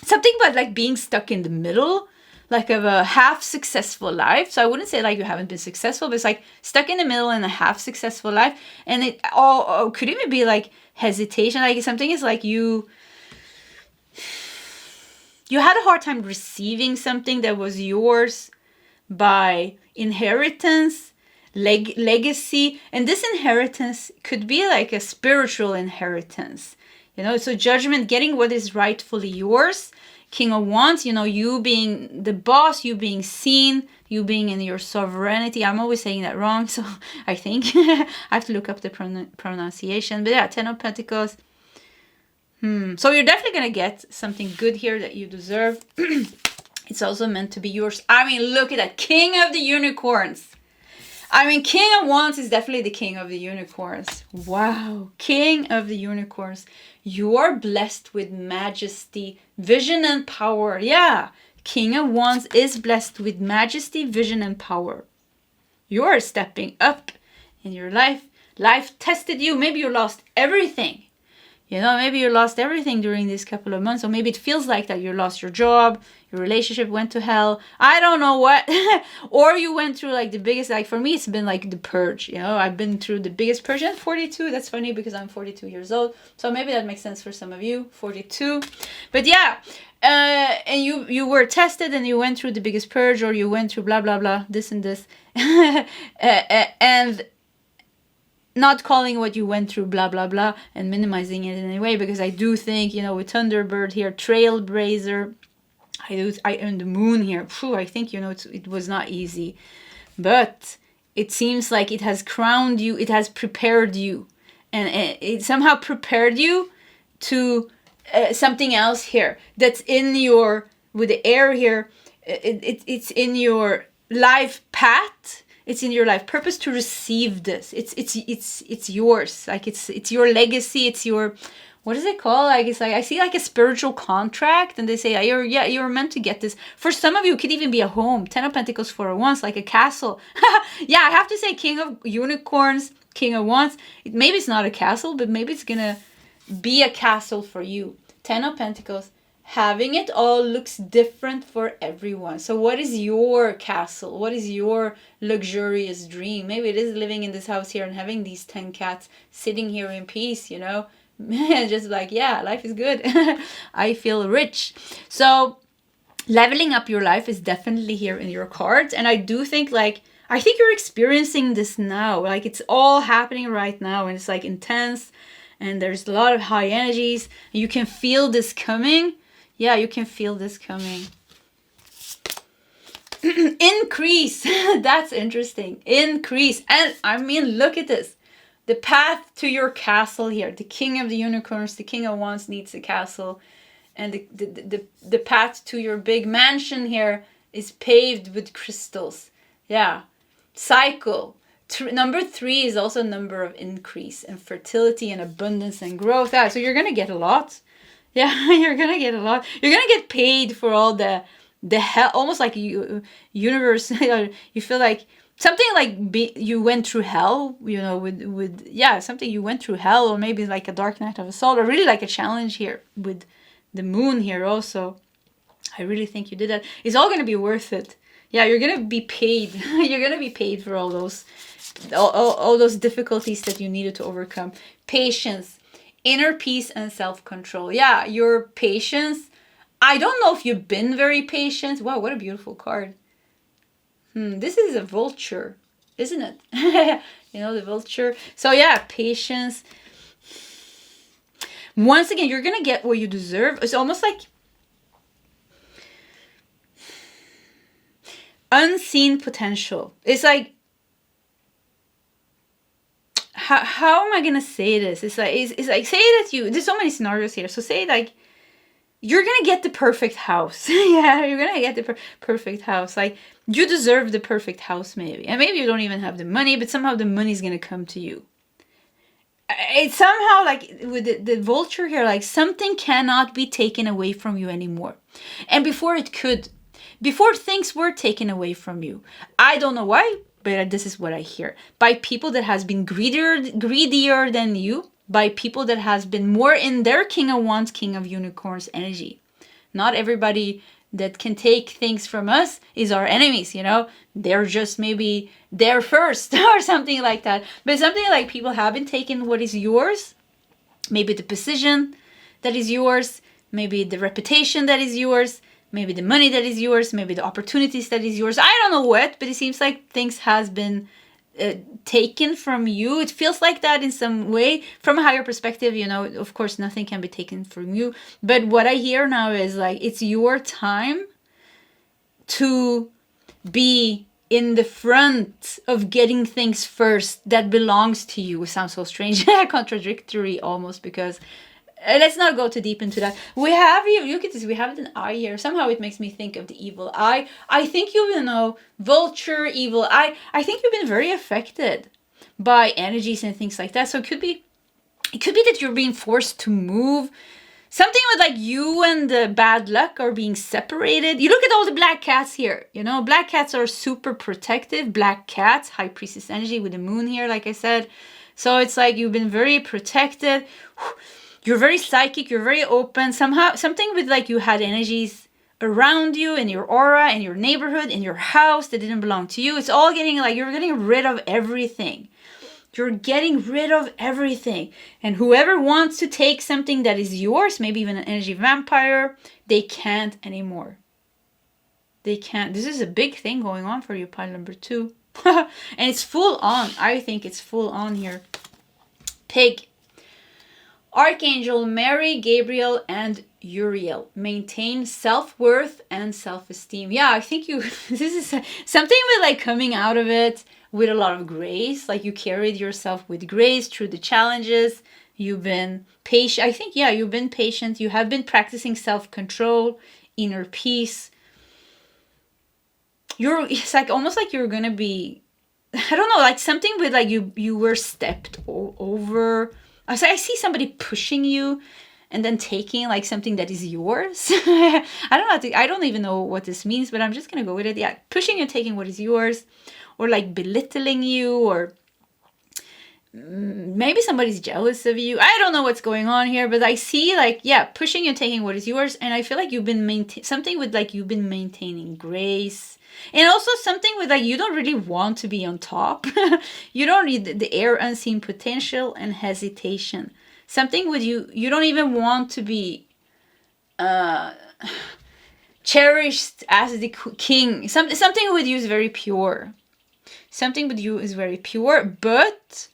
Something about like being stuck in the middle, like of a half successful life. So I wouldn't say like you haven't been successful, but it's like stuck in the middle in a half successful life. And it all could even be like hesitation. Like something is like you had a hard time receiving something that was yours by inheritance, legacy. And this inheritance could be like a spiritual inheritance. You know, so judgment, getting what is rightfully yours. King of Wands, you know, you being the boss, you being seen, you being in your sovereignty. I'm always saying that wrong, so I think I have to look up the pronunciation. But yeah, Ten of Pentacles. So you're definitely going to get something good here that you deserve. It's also meant to be yours. I mean, look at that. King of the Unicorns. I mean, King of Wands is definitely the King of the Unicorns. Wow. King of the Unicorns. You are blessed with majesty, vision, and power. Yeah. King of Wands is blessed with majesty, vision, and power. You are stepping up in your life. Life tested you. Maybe you lost everything. You know, maybe you lost everything during these couple of months, or maybe it feels like that you lost your job, your relationship went to hell. I don't know what. Or you went through like the biggest, like for me, it's been like the purge. You know, I've been through the biggest purge at 42. That's funny because I'm 42 years old. So maybe that makes sense for some of you, 42. But yeah, and you were tested and you went through the biggest purge, or you went through blah, blah, blah, this and this. And not calling what you went through blah blah blah and minimizing it in any way, because I do think, you know, with Thunderbird here, Trailblazer, I earned the moon here. Phew, I think, you know, it was not easy, but it seems like it has crowned you, it has prepared you, and it somehow prepared you to something else here that's in your, with the air here, it's in your life path. It's in your life purpose to receive this. It's yours. Like it's your legacy. It's your, what is it called? Like it's like, I see like a spiritual contract, and they say you're meant to get this. For some of you, it could even be a home. 10 of Pentacles for once, like a castle. Yeah, I have to say, King of Unicorns, King of Wands. Maybe it's not a castle, but maybe it's gonna be a castle for you. 10 of Pentacles. Having it all looks different for everyone. So what is your castle? What is your luxurious dream? Maybe it is living in this house here and having these 10 cats sitting here in peace, you know? Just like, yeah, life is good. I feel rich. So leveling up your life is definitely here in your cards. And I do think I think you're experiencing this now. Like it's all happening right now, and it's like intense, and there's a lot of high energies. You can feel this coming. Yeah, you can feel this coming. Increase. That's interesting. Increase. And I mean, look at this. The path to your castle here. The King of the Unicorns, the King of Wands needs a castle. And the path to your big mansion here is paved with crystals. Yeah. Cycle. Number 3 is also a number of increase and fertility and abundance and growth. Yeah, so you're going to get a lot. Yeah, you're gonna get a lot. You're gonna get paid for all the hell, almost like universe. You feel like something like you went through hell. You know, with yeah, something you went through hell, or maybe like a dark night of the soul, or really like a challenge here with the moon here also. I really think you did that. It's all gonna be worth it. Yeah, you're gonna be paid. You're gonna be paid for all those difficulties that you needed to overcome. Patience. Inner peace and self-control. Yeah, your patience. I don't know if you've been very patient. Wow, what a beautiful card. This is a vulture, isn't it? You know, the vulture. So yeah, patience. Once again, you're going to get what you deserve. It's almost like unseen potential. It's like, how am I gonna say this? It's like say that there's so many scenarios here. So say like you're gonna get the perfect house. Yeah, you're gonna get the perfect house. Like you deserve the perfect house, maybe, and maybe you don't even have the money, but somehow the money's gonna come to you. It's somehow like with the vulture here, like something cannot be taken away from you anymore, and before things were taken away from you. I don't know why. But this is what I hear. By people that has been greedier than you. By people that has been more in their King of Wands, King of Unicorns energy. Not everybody that can take things from us is our enemies, you know. They're just maybe there first or something like that. But something like people have been taking what is yours. Maybe the position that is yours. Maybe the reputation that is yours. Maybe the money that is yours, maybe the opportunities that is yours. I don't know what, but it seems like things has been taken from you. It feels like that in some way. From a higher perspective, you know, of course, nothing can be taken from you. But what I hear now is like, it's your time to be in the front of getting things first that belongs to you. It sounds so strange, contradictory almost, because let's not go too deep into that. We have here, look at this, we have an eye here. Somehow it makes me think of the evil eye. I think you know, vulture, evil eye. I think you've been very affected by energies and things like that. So it could be that you're being forced to move. Something with like you and the bad luck are being separated. You look at all the black cats here. You know, black cats are super protective. Black cats, high priestess energy with the moon here, like I said. So it's like you've been very protected. You're very psychic, you're very open. Somehow, something with like you had energies around you, in your aura, in your neighborhood, in your house that didn't belong to you. It's all getting like, you're getting rid of everything. You're getting rid of everything. And whoever wants to take something that is yours, maybe even an energy vampire, they can't anymore. They can't. This is a big thing going on for you, pile number 2. And it's full on. I think it's full on here. Pig. Archangel Mary, Gabriel, and Uriel. Maintain self-worth and self-esteem. Yeah, I think you, this is something with like coming out of it with a lot of grace. Like you carried yourself with grace through the challenges. You've been patient. I think, yeah, you've been patient. You have been practicing self-control, inner peace. It's like almost like you're going to be, I don't know, like something with like you were stepped over. I see somebody pushing you and then taking like something that is yours. I don't know. I don't even know what this means, but I'm just going to go with it. Yeah, pushing and taking what is yours, or like belittling you, or maybe somebody's jealous of you. I don't know what's going on here, but I see like, yeah, pushing and taking what is yours. And I feel like you've been something with like you've been maintaining grace. And also something with like you don't really want to be on top. You don't need the air unseen potential and hesitation. Something with you don't even want to be cherished as the king. Something with you is very pure. Something with you is very pure, but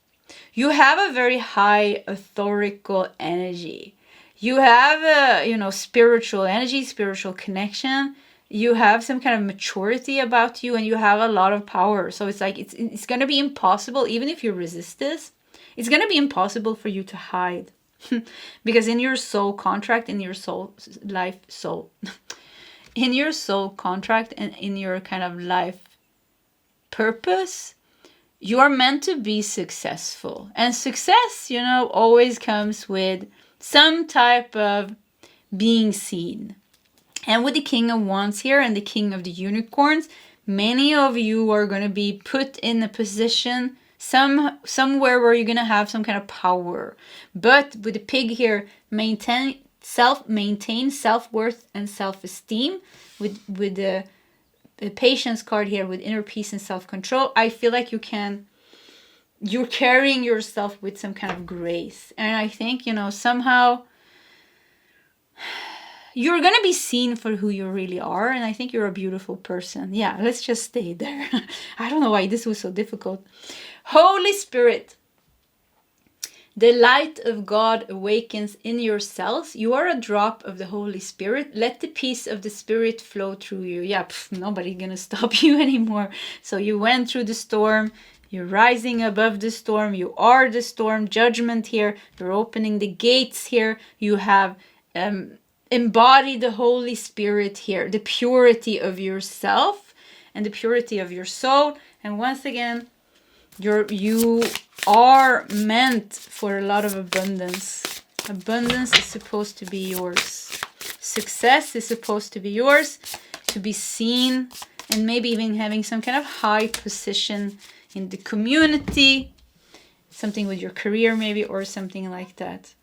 you have a very high authorical energy. You have a, spiritual energy, spiritual connection. You have some kind of maturity about you, and you have a lot of power. So it's like, it's going to be impossible, even if you resist this, it's going to be impossible for you to hide. Because in your soul contract, in your soul in your soul contract and in your kind of life purpose, you are meant to be successful. And success, always comes with some type of being seen. And with the King of Wands here and the King of the Unicorns, many of you are going to be put in a position somewhere where you're going to have some kind of power. But with the Pig here, maintain self-worth and self-esteem. With the Patience card here with inner peace and self-control, I feel like you're carrying yourself with some kind of grace. And I think, somehow you're going to be seen for who you really are. And I think you're a beautiful person. Yeah, let's just stay there. I don't know why this was so difficult. Holy Spirit. The light of God awakens in your cells. You are a drop of the Holy Spirit. Let the peace of the Spirit flow through you. Yeah, nobody's going to stop you anymore. So you went through the storm. You're rising above the storm. You are the storm. Judgment here. You're opening the gates here. You have embodied the Holy Spirit here. The purity of yourself and the purity of your soul. And once again, you are meant for a lot of abundance. Abundance is supposed to be yours. Success is supposed to be yours, to be seen, and maybe even having some kind of high position in the community, something with your career maybe, or something like that.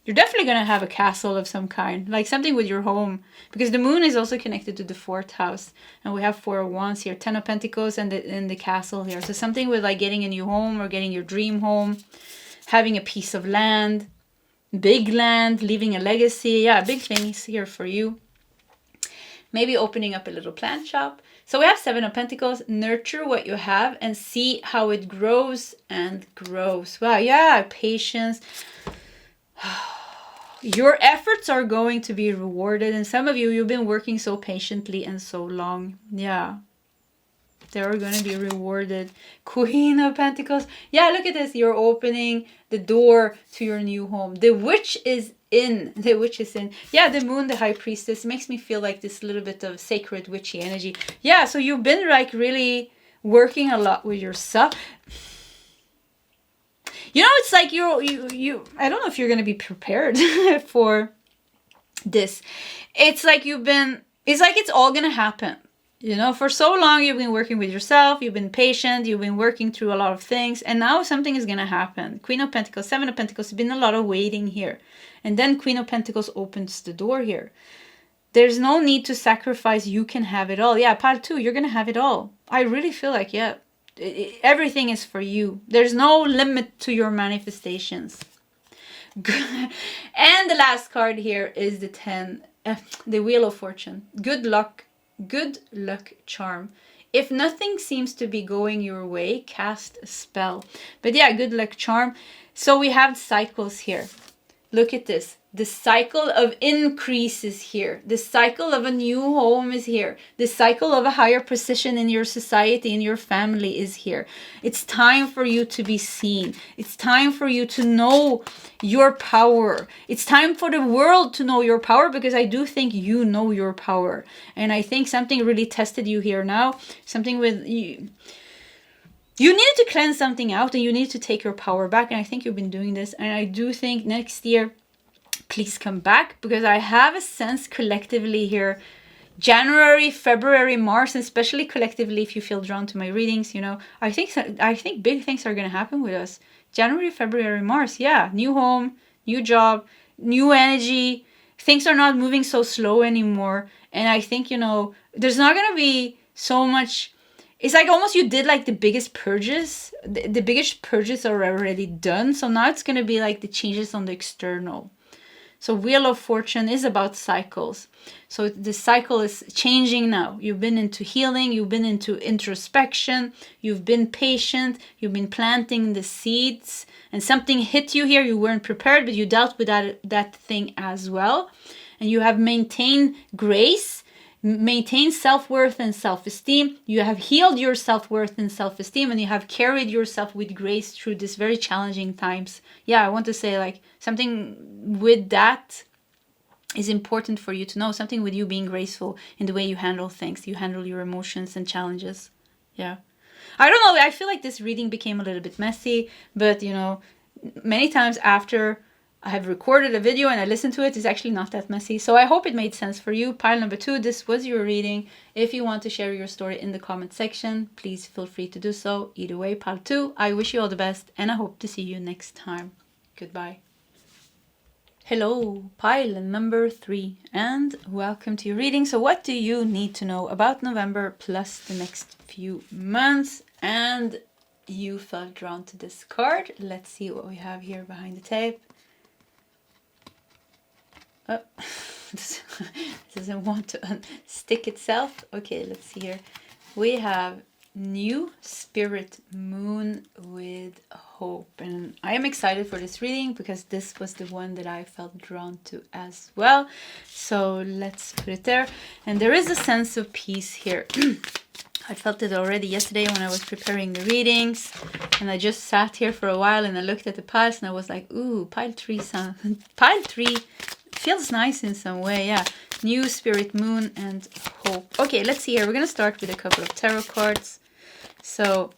You're definitely going to have a castle of some kind, like something with your home, because the moon is also connected to the 4th house. And we have 4 of Wands here, 10 of Pentacles, and the castle here. So something with like getting a new home or getting your dream home, having a piece of land, big land, leaving a legacy. Yeah, big things here for you. Maybe opening up a little plant shop. So we have 7 of Pentacles. Nurture what you have and see how it grows and grows. Wow, yeah, patience. Your efforts are going to be rewarded. And some of you've been working so patiently and so long. Yeah. They're going to be rewarded. Queen of Pentacles. Yeah, look at this. You're opening the door to your new home. The witch is in. The witch is in. Yeah, the moon, the high priestess, makes me feel like this little bit of sacred witchy energy. Yeah, so you've been like really working a lot with yourself. It's like you I don't know if you're going to be prepared for this. It's like it's all going to happen. You know, for so long you've been working with yourself, you've been patient, you've been working through a lot of things, and now something is going to happen. Queen of Pentacles, Seven of Pentacles, there's been a lot of waiting here. And then Queen of Pentacles opens the door here. There's no need to sacrifice. You can have it all. Yeah, pile 2, you're going to have it all. I really feel like, yeah, everything is for you. There's no limit to your manifestations. And the last card here is the 10, the Wheel of Fortune. Good luck charm. If nothing seems to be going your way, cast a spell. But yeah, good luck charm. So we have cycles here. Look at this. The cycle of increase is here. The cycle of a new home is here. The cycle of a higher position in your society, in your family is here. It's time for you to be seen. It's time for you to know your power. It's time for the world to know your power, because I do think you know your power. And I think something really tested you here now. Something with you. You needed to cleanse something out, and you need to take your power back. And I think you've been doing this. And I do think next year, please come back, because I have a sense collectively here, January, February, March, and especially collectively, if you feel drawn to my readings, you know, I think big things are going to happen with us. January, February, March, yeah, new home, new job, new energy. Things are not moving so slow anymore. And I think, you know, there's not going to be so much. It's like almost you did like the biggest purges. The biggest purges are already done. So now it's going to be like the changes on the external. So Wheel of Fortune is about cycles. So the cycle is changing now. You've been into healing. You've been into introspection. You've been patient. You've been planting the seeds. And something hit you here. You weren't prepared, but you dealt with that thing as well. And you have maintained grace, maintained self-worth and self-esteem. You have healed your self-worth and self-esteem, and you have carried yourself with grace through these very challenging times. Yeah, I want to say like something with that is important for you to know. Something with you being graceful in the way you handle things. You handle your emotions and challenges. Yeah. I don't know. I feel like this reading became a little bit messy, but you know, many times after I have recorded a video and I listened to it, it's actually not that messy. So I hope it made sense for you. Pile number 2, this was your reading. If you want to share your story in the comment section, please feel free to do so. Either way, pile 2, I wish you all the best, and I hope to see you next time. Goodbye. Hello, pile number 3, and welcome to your reading. So what do you need to know about November plus the next few months? And you felt drawn to this card. Let's see what we have here behind the tape. Oh, this doesn't want to stick itself. Okay, let's see here. We have new spirit moon with hope. And I am excited for this reading because this was the one that I felt drawn to as well. So let's put it there. And there is a sense of peace here. I felt it already yesterday when I was preparing the readings. And I just sat here for a while and I looked at the piles and I was like, ooh, pile 3 feels nice in some way. Yeah, new spirit moon and hope. Okay, let's see here. We're gonna start with a couple of tarot cards. So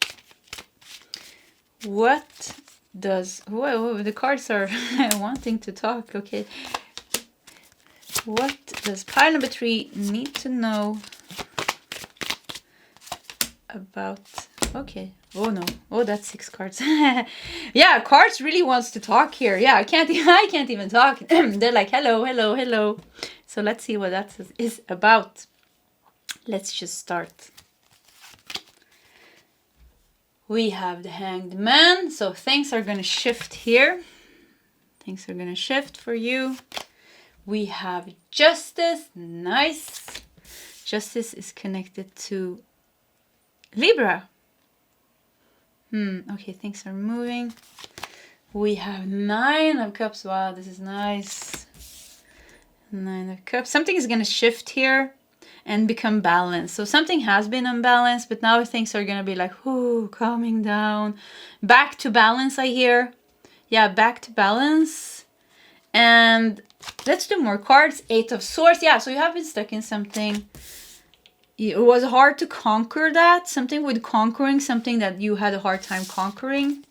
what does, whoa, the cards are wanting to talk. Okay, what does pile number 3 need to know about, okay, oh no, oh, that's 6 cards. Yeah, cards really wants to talk here. Yeah, I can't even talk. They're like, hello, hello, hello. So let's see what that is about. Let's just start. We have the Hanged Man. So things are going to shift here. Things are going to shift for you. We have Justice. Nice. Justice is connected to Libra. Okay, things are moving. We have 9 of Cups. Wow, this is nice. 9 of Cups. Something is going to shift here and become balanced. So something has been unbalanced, but now things are going to be like, ooh, calming down. Back to balance, I hear. Yeah, back to balance. And let's do more cards. 8 of Swords. Yeah, so you have been stuck in something. It was hard to conquer that. Something with conquering something that you had a hard time conquering.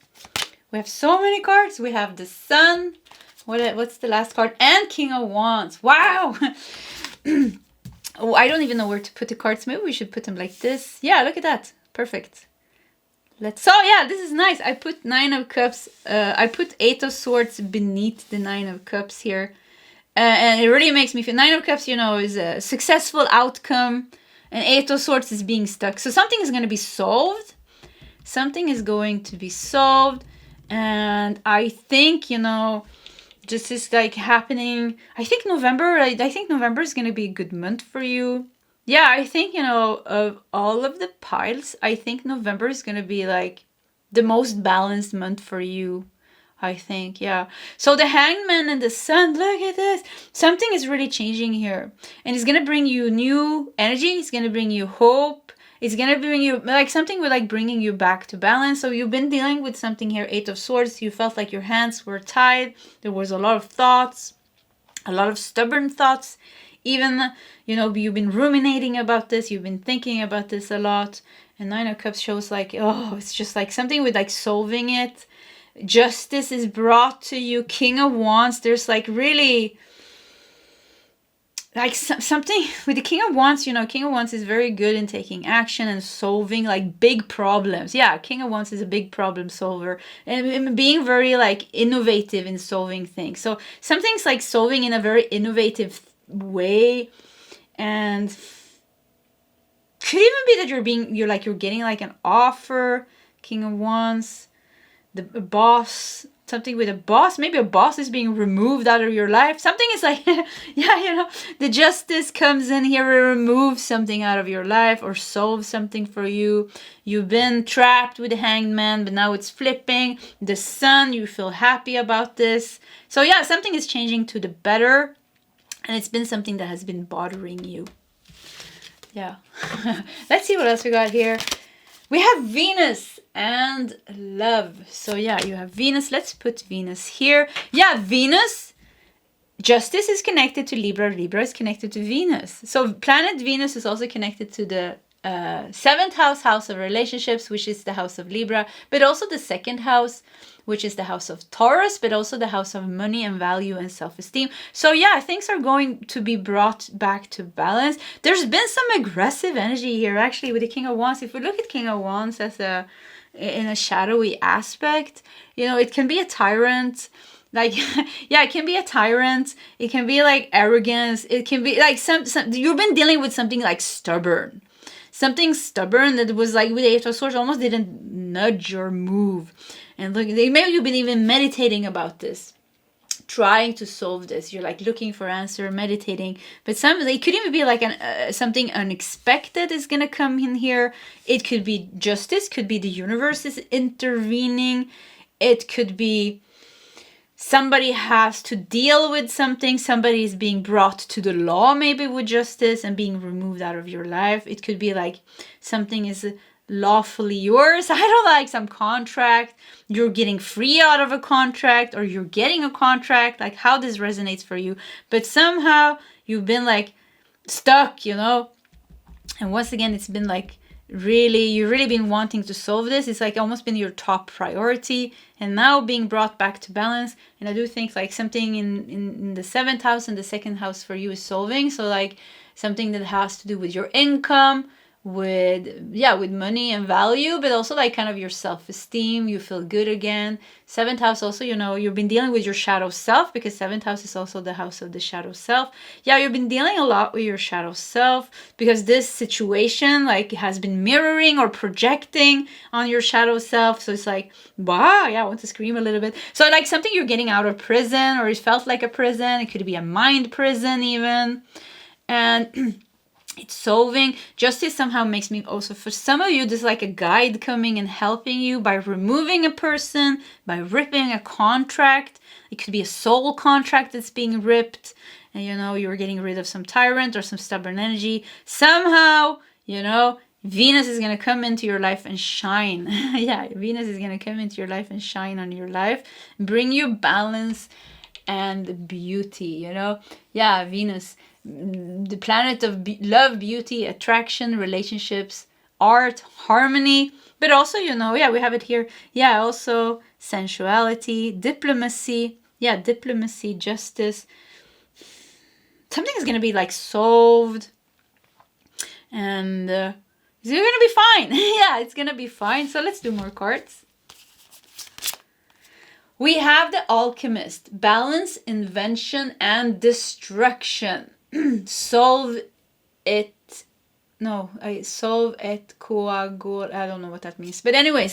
We have so many cards. We have the Sun. What's the last card? And King of Wands. Wow. Oh, I don't even know where to put the cards. Maybe we should put them like this. Yeah, look at that. Perfect. So yeah, this is nice. I put 9 of Cups. I put 8 of Swords beneath the 9 of Cups here. And it really makes me feel 9 of Cups, you know, is a successful outcome. And 8 of Swords is being stuck. So something is going to be solved. Something is going to be solved. And I think, you know, this is like happening. I think November is going to be a good month for you. Yeah, I think, you know, of all of the piles, I think November is going to be like the most balanced month for you. I think, yeah. So the Hangman and the Sun, look at this. Something is really changing here. And it's going to bring you new energy. It's going to bring you hope. It's going to bring you, like, something with, like, bringing you back to balance. So you've been dealing with something here, 8 of Swords. You felt like your hands were tied. There was a lot of thoughts, a lot of stubborn thoughts. Even, you know, you've been ruminating about this. You've been thinking about this a lot. And 9 of Cups shows, like, oh, it's just, like, something with, like, solving it. Justice is brought to you. King of Wands, there's like really like something with the King of Wands, you know, King of Wands is very good in taking action and solving like big problems. Yeah, King of Wands is a big problem solver and being very like innovative in solving things. So something's like solving in a very innovative way, and could even be that you're getting like an offer. King of Wands. The boss, something with a boss, maybe a boss is being removed out of your life. Something is like, yeah, you know, the Justice comes in here and removes something out of your life or solves something for you. You've been trapped with the Hanged Man, but now it's flipping. The Sun, you feel happy about this. So yeah, something is changing to the better, and it's been something that has been bothering you. Yeah. Let's see what else we got here. We have Venus and love. So yeah, you have Venus. Let's put Venus here. Yeah, Venus. Justice is connected to Libra. Libra is connected to Venus. So planet Venus is also connected to the 7th house of relationships, which is the house of Libra, but also the 2nd house, which is the house of Taurus, but also the house of money and value and self-esteem. So yeah, things are going to be brought back to balance. There's been some aggressive energy here, actually, with the King of Wands. If we look at King of Wands as in a shadowy aspect, you know, it can be a tyrant. Like, yeah, it can be a tyrant. It can be like arrogance. It can be like some you've been dealing with something like stubborn. Something stubborn that was like with the 8 of Swords almost didn't nudge or move. And look, maybe you've been even meditating about this, trying to solve this. You're like looking for answer, meditating. But it could even be like something unexpected is gonna come in here. It could be justice, could be the universe is intervening. It could be somebody has to deal with something. Somebody is being brought to the law, maybe with justice, and being removed out of your life. It could be like something is lawfully yours. I don't like some contract. You're getting free out of a contract, or you're getting a contract. Like how this resonates for you. But somehow you've been like stuck, you know. And once again, it's been like you've really been wanting to solve this. It's like almost been your top priority, and now being brought back to balance. And I do think like something in the 7th house and the 2nd house for you is solving. So like something that has to do with your income, with money and value, but also like kind of your self-esteem. You feel good again. 7th house also, you know, you've been dealing with your shadow self, because 7th house is also the house of the shadow self. Yeah, you've been dealing a lot with your shadow self, because this situation like has been mirroring or projecting on your shadow self. So it's like, wow, yeah, I want to scream a little bit. So like something you're getting out of prison, or it felt like a prison. It could be a mind prison even. And it's solving. Justice somehow makes me also, for some of you, there's like a guide coming and helping you by removing a person, by ripping a contract. It could be a soul contract that's being ripped, and you know, you're getting rid of some tyrant or some stubborn energy. Somehow, you know, Venus is going to come into your life and shine. Yeah, Venus is going to come into your life and shine on your life, bring you balance and beauty, you know. Yeah, Venus, the planet of love, beauty, attraction, relationships, art, harmony, but also, you know, yeah, we have it here. Yeah, also sensuality, diplomacy. Yeah, diplomacy, justice. Something is going to be like solved. And you're gonna be fine. Yeah, it's gonna be fine. So let's do more cards. We have the Alchemist. Balance, invention, and destruction. Solve it. No, I solve it coagul. I don't know what that means. But anyways,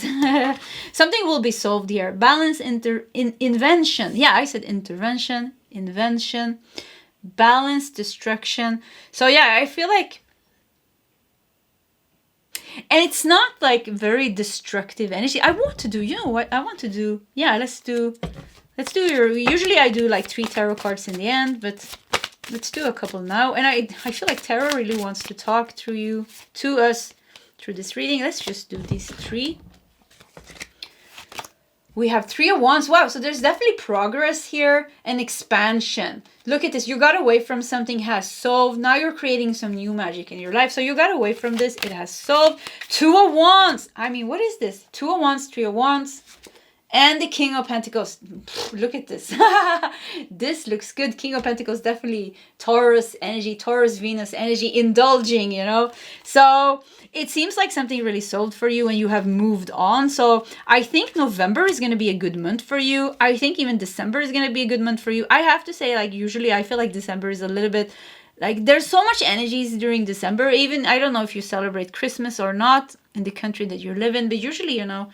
something will be solved here. Balance, invention. Yeah, I said intervention, invention, balance, destruction. So yeah, I feel like, and it's not like very destructive energy. I want to do, you know what? I want to do, yeah, let's do usually I do like 3 tarot cards in the end, but let's do a couple now. And I feel like tarot really wants to talk to us through this reading. Let's just do these 3. We have 3 of Wands. Wow, so there's definitely progress here and expansion. Look at this. You got away from something, has solved. Now you're creating some new magic in your life. So you got away from this. It has solved. 2 of Wands. I mean, what is this? 2 of Wands, 3 of Wands. And the King of Pentacles. Look at this. This looks good. King of Pentacles, definitely Taurus energy, Taurus, Venus energy, indulging, you know. So it seems like something really solved for you and you have moved on. So I think November is going to be a good month for you. I think even December is going to be a good month for you. I have to say, like, usually I feel like December is a little bit, like, there's so much energies during December. Even, I don't know if you celebrate Christmas or not in the country that you live in, but usually, you know,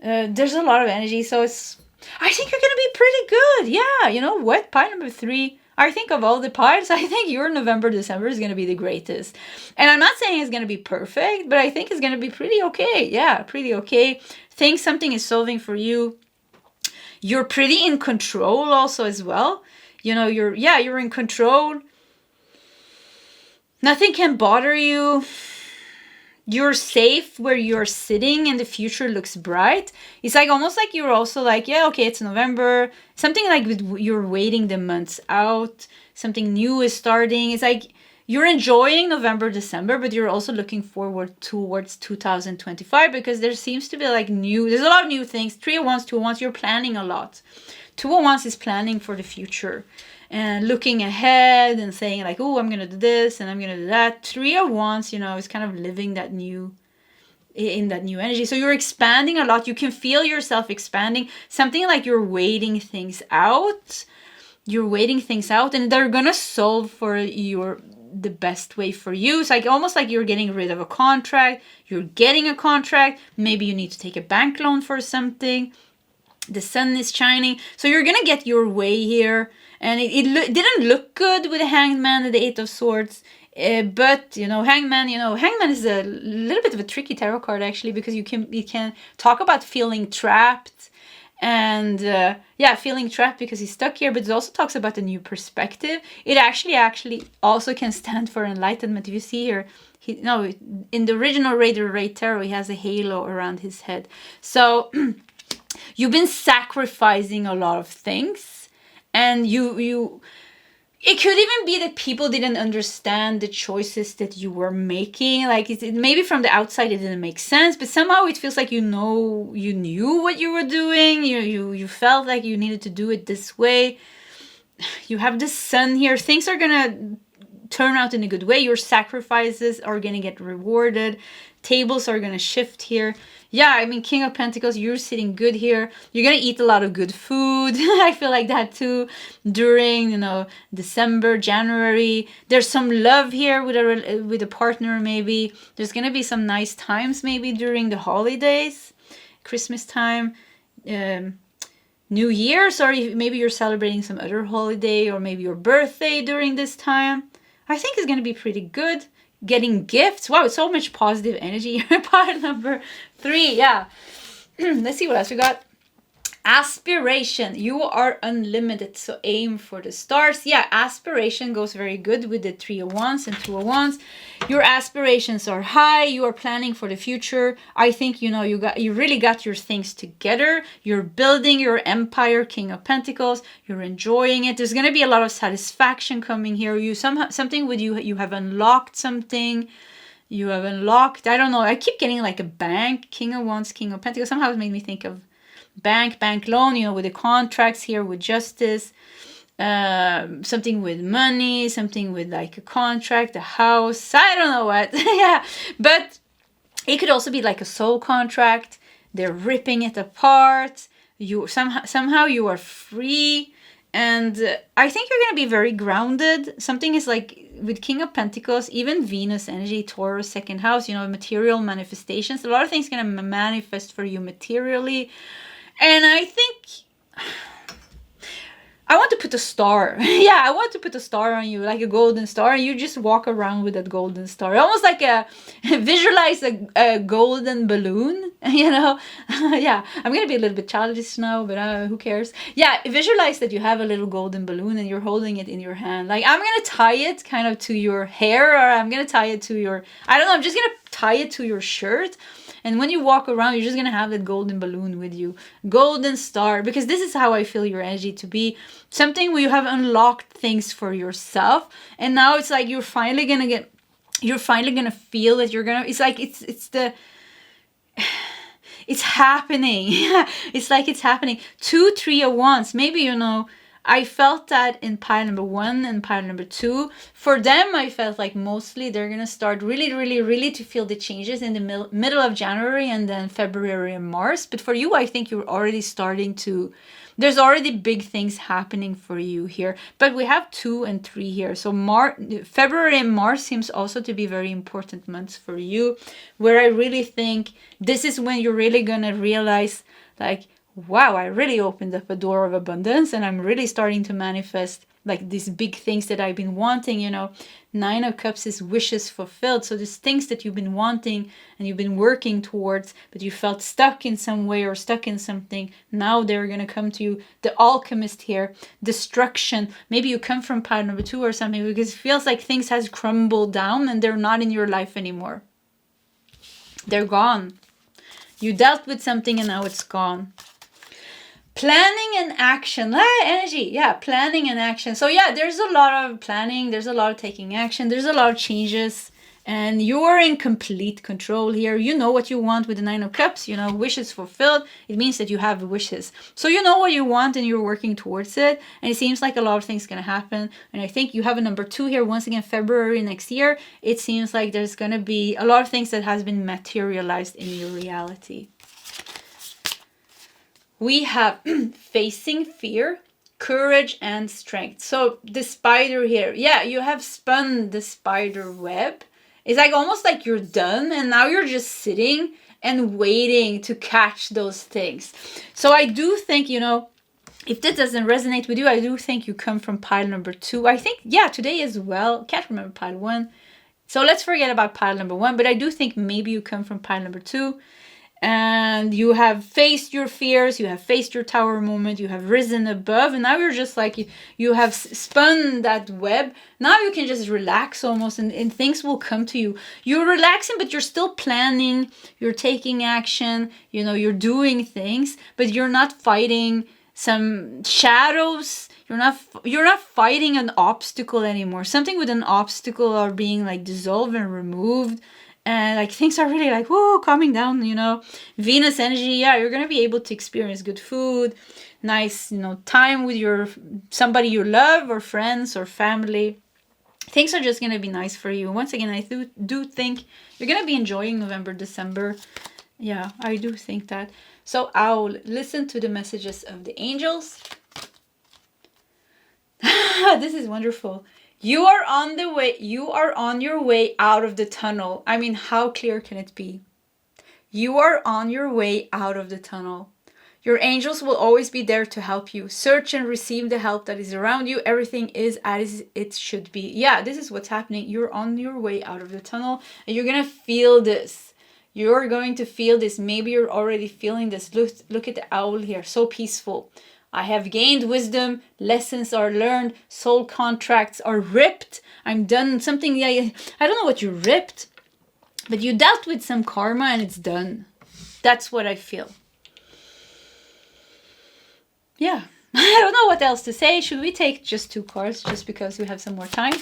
there's a lot of energy, so I think you're gonna be pretty good. Yeah, you know what? Pile number 3. I think of all the piles, I think your November, December is gonna be the greatest. And I'm not saying it's gonna be perfect, but I think it's gonna be pretty okay. Yeah, pretty okay. Think something is solving for you. You're pretty in control also as well. You know, you're in control. Nothing can bother you. You're safe where you're sitting and the future looks bright. It's like almost like you're also like, yeah, okay, it's November. Something like you're waiting the months out. Something new is starting. It's like you're enjoying November, December, but you're also looking forward towards 2025 because there seems to be like there's a lot of new things. 3 of Wands, 2 of Wands, you're planning a lot. 2 of Wands is planning for the future. And looking ahead and saying like, oh, I'm going to do this and I'm going to do that. 3 of Wands, you know, is kind of living that new energy. So you're expanding a lot. You can feel yourself expanding. Something like you're waiting things out. You're waiting things out and they're going to solve for the best way for you. It's like almost like you're getting rid of a contract. You're getting a contract. Maybe you need to take a bank loan for something. The sun is shining. So you're going to get your way here. And it didn't look good with the Hanged Man and the 8 of Swords. But, you know, Hangman is a little bit of a tricky tarot card, actually, because it can talk about feeling trapped. And, feeling trapped because he's stuck here. But it also talks about a new perspective. It actually also can stand for enlightenment. If you see here, in the original Rider-Waite tarot, he has a halo around his head. So, you've been sacrificing a lot of things. And it could even be that people didn't understand the choices that you were making. Like maybe from the outside it didn't make sense, but somehow it feels like you knew what you were doing. You felt like you needed to do it this way. You have the sun here. Things are gonna turn out in a good way. Your sacrifices are gonna get rewarded. Tables are gonna shift here. Yeah, I mean, King of Pentacles, you're sitting good here. You're going to eat a lot of good food. I feel like that too. During, you know, December, January. There's some love here with a partner maybe. There's going to be some nice times maybe during the holidays. Christmas time. New Year's, or maybe you're celebrating some other holiday or maybe your birthday during this time. I think it's going to be pretty good. Getting gifts. Wow, so much positive energy. Part number 3. Yeah. Let's see what else we got. Aspiration. You are unlimited, so aim for the stars. Yeah, aspiration goes very good with the 3 of Wands and 2 of Wands. Your aspirations are high. You are planning for the future. I think, you know, you really got your things together. You're building your empire, King of Pentacles. You're enjoying it. There's going to be a lot of satisfaction coming here. Something with you have unlocked something. You have unlocked, I don't know. I keep getting like a bank, King of Wands, King of Pentacles. Somehow it made me think of bank loan, you know, with the contracts here, with justice. something with money, something with like a contract, a house, I don't know what. Yeah, but it could also be like a soul contract. They're ripping it apart. You somehow you are free, and I think you're gonna be very grounded. Something is like with King of Pentacles, even Venus energy, Taurus, second house. You know, material manifestations. A lot of things gonna manifest for you materially, and I think I want to put a star. Yeah, I want to put a star on you, like a golden star, and you just walk around with that golden star. Almost like visualize a golden balloon, you know? Yeah, I'm going to be a little bit childish now, but who cares? Yeah, visualize that you have a little golden balloon and you're holding it in your hand. Like, I'm going to tie it kind of to your hair, or I'm going to tie it to your, I don't know, I'm just going to tie it to your shirt. And when you walk around, you're just going to have that golden balloon with you. Golden star. Because this is how I feel your energy to be. Something where you have unlocked things for yourself. And now it's like you're finally going to feel that you're going to, it's like it's happening. It's like it's happening. 2, 3 at once. Maybe, you know, I felt that in pile number 1 and pile number 2. For them, I felt like mostly they're going to start really to feel the changes in the middle of January and then February and March. But for you, I think you're already starting to, there's already big things happening for you here. But we have 2 and 3 here. So February and March seems also to be very important months for you, where I really think this is when you're really going to realize, like, wow, I really opened up a door of abundance and I'm really starting to manifest like these big things that I've been wanting, you know. 9 of Cups is wishes fulfilled. So there's things that you've been wanting and you've been working towards, but you felt stuck in some way or stuck in something. Now they're going to come to you. The Alchemist here, destruction. Maybe you come from pile number 2 or something, because it feels like things has crumbled down and they're not in your life anymore. They're gone. You dealt with something and now it's gone. Planning and action. Energy. Yeah, planning and action. So yeah, there's a lot of planning. There's a lot of taking action. There's a lot of changes. And you're in complete control here. You know what you want with the 9 of Cups. You know, wishes fulfilled. It means that you have wishes. So you know what you want and you're working towards it. And it seems like a lot of things going to happen. And I think you have a number 2 here. Once again, February next year. It seems like there's going to be a lot of things that has been materialized in your reality. We have facing fear, courage, and strength. So the spider here, yeah, you have spun the spider web. It's like almost like you're done and now you're just sitting and waiting to catch those things. So I do think, you know, if that doesn't resonate with you, I do think you come from pile number 2. I think, yeah, today as well. Can't remember pile 1. So let's forget about pile number 1. But I do think maybe you come from pile number 2. And you have faced your fears, you have faced your tower moment, you have risen above, and now you're just like, you have spun that web. Now you can just relax almost, and things will come to you. You're relaxing, but you're still planning, you're taking action, you know, you're doing things, but you're not fighting some shadows. You're not fighting an obstacle anymore. Something with an obstacle are being like dissolved and removed. And like things are really like, whoa, calming down, you know. Venus energy, yeah, you're going to be able to experience good food, nice, you know, time with somebody you love or friends or family. Things are just going to be nice for you. Once again, I do think you're going to be enjoying November, December. Yeah, I do think that. So I'll listen to the messages of the angels. This is wonderful. You are on the way. You are on your way out of the tunnel. I mean, how clear can it be? You are on your way out of the tunnel. Your angels will always be there to help you. Search and receive the help that is around you. Everything is as it should be. Yeah, this is what's happening. You're on your way out of the tunnel and you're going to feel this. You're going to feel this. Maybe you're already feeling this. Look at the owl here. So peaceful. I have gained wisdom, lessons are learned, soul contracts are ripped. I'm done something, I don't know what you ripped, but you dealt with some karma and it's done. That's what I feel. Yeah, I don't know what else to say. Should we take just 2 cards just because we have some more time?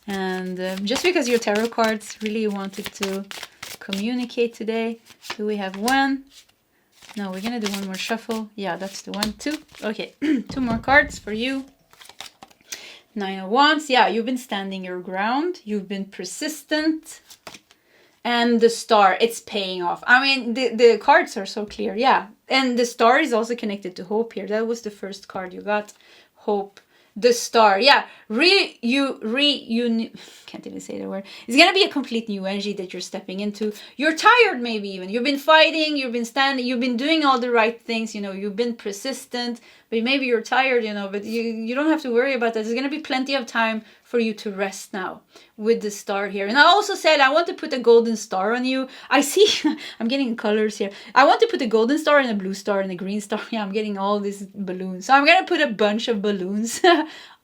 And just because your tarot cards really wanted to communicate today. So we have 1, No, we're gonna do one more shuffle. Yeah, that's the one. Two. Okay, 2 more cards for you. 9 of Wands. Yeah, you've been standing your ground. You've been persistent. And the Star, it's paying off. I mean, the cards are so clear. Yeah. And the Star is also connected to hope here. That was the first card you got. Hope. The Star. Yeah. Can't even say the word. It's going to be a complete new energy that you're stepping into. You're tired, maybe even. You've been fighting. You've been standing. You've been doing all the right things. You know, you've been persistent. But maybe you're tired, you know. But you don't have to worry about that. There's going to be plenty of time for you to rest now with the Star here. And I also said I want to put a golden star on you. I see, I'm getting colors here. I want to put a golden star and a blue star and a green star. Yeah, I'm getting all these balloons. So I'm going to put a bunch of balloons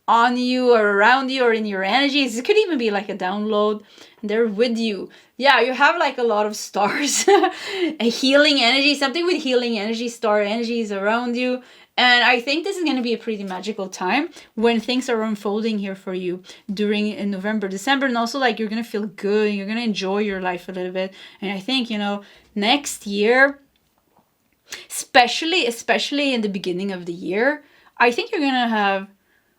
on you or around you or in your energies. It could even be like a download. They're with you. Yeah, you have like a lot of stars. A healing energy, something with healing energy, star energies around you. And I think this is going to be a pretty magical time when things are unfolding here for you during November, December. And also like you're going to feel good. You're going to enjoy your life a little bit. And I think, you know, next year, especially in the beginning of the year, I think you're going to have,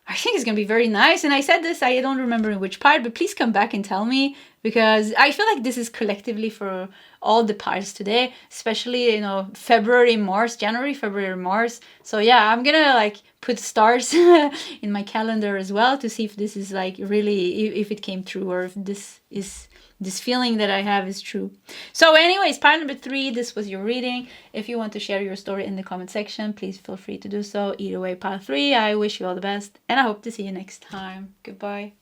I think it's going to be very nice. And I said this, I don't remember in which part, but please come back and tell me, because I feel like this is collectively for all the piles today, especially, you know, January, February, March. So yeah, I'm going to like put stars in my calendar as well to see if this is like really, if it came true, or if this feeling that I have is true. So anyways, pile number 3, this was your reading. If you want to share your story in the comment section, please feel free to do so. Either way, pile 3, I wish you all the best, and I hope to see you next time. Goodbye.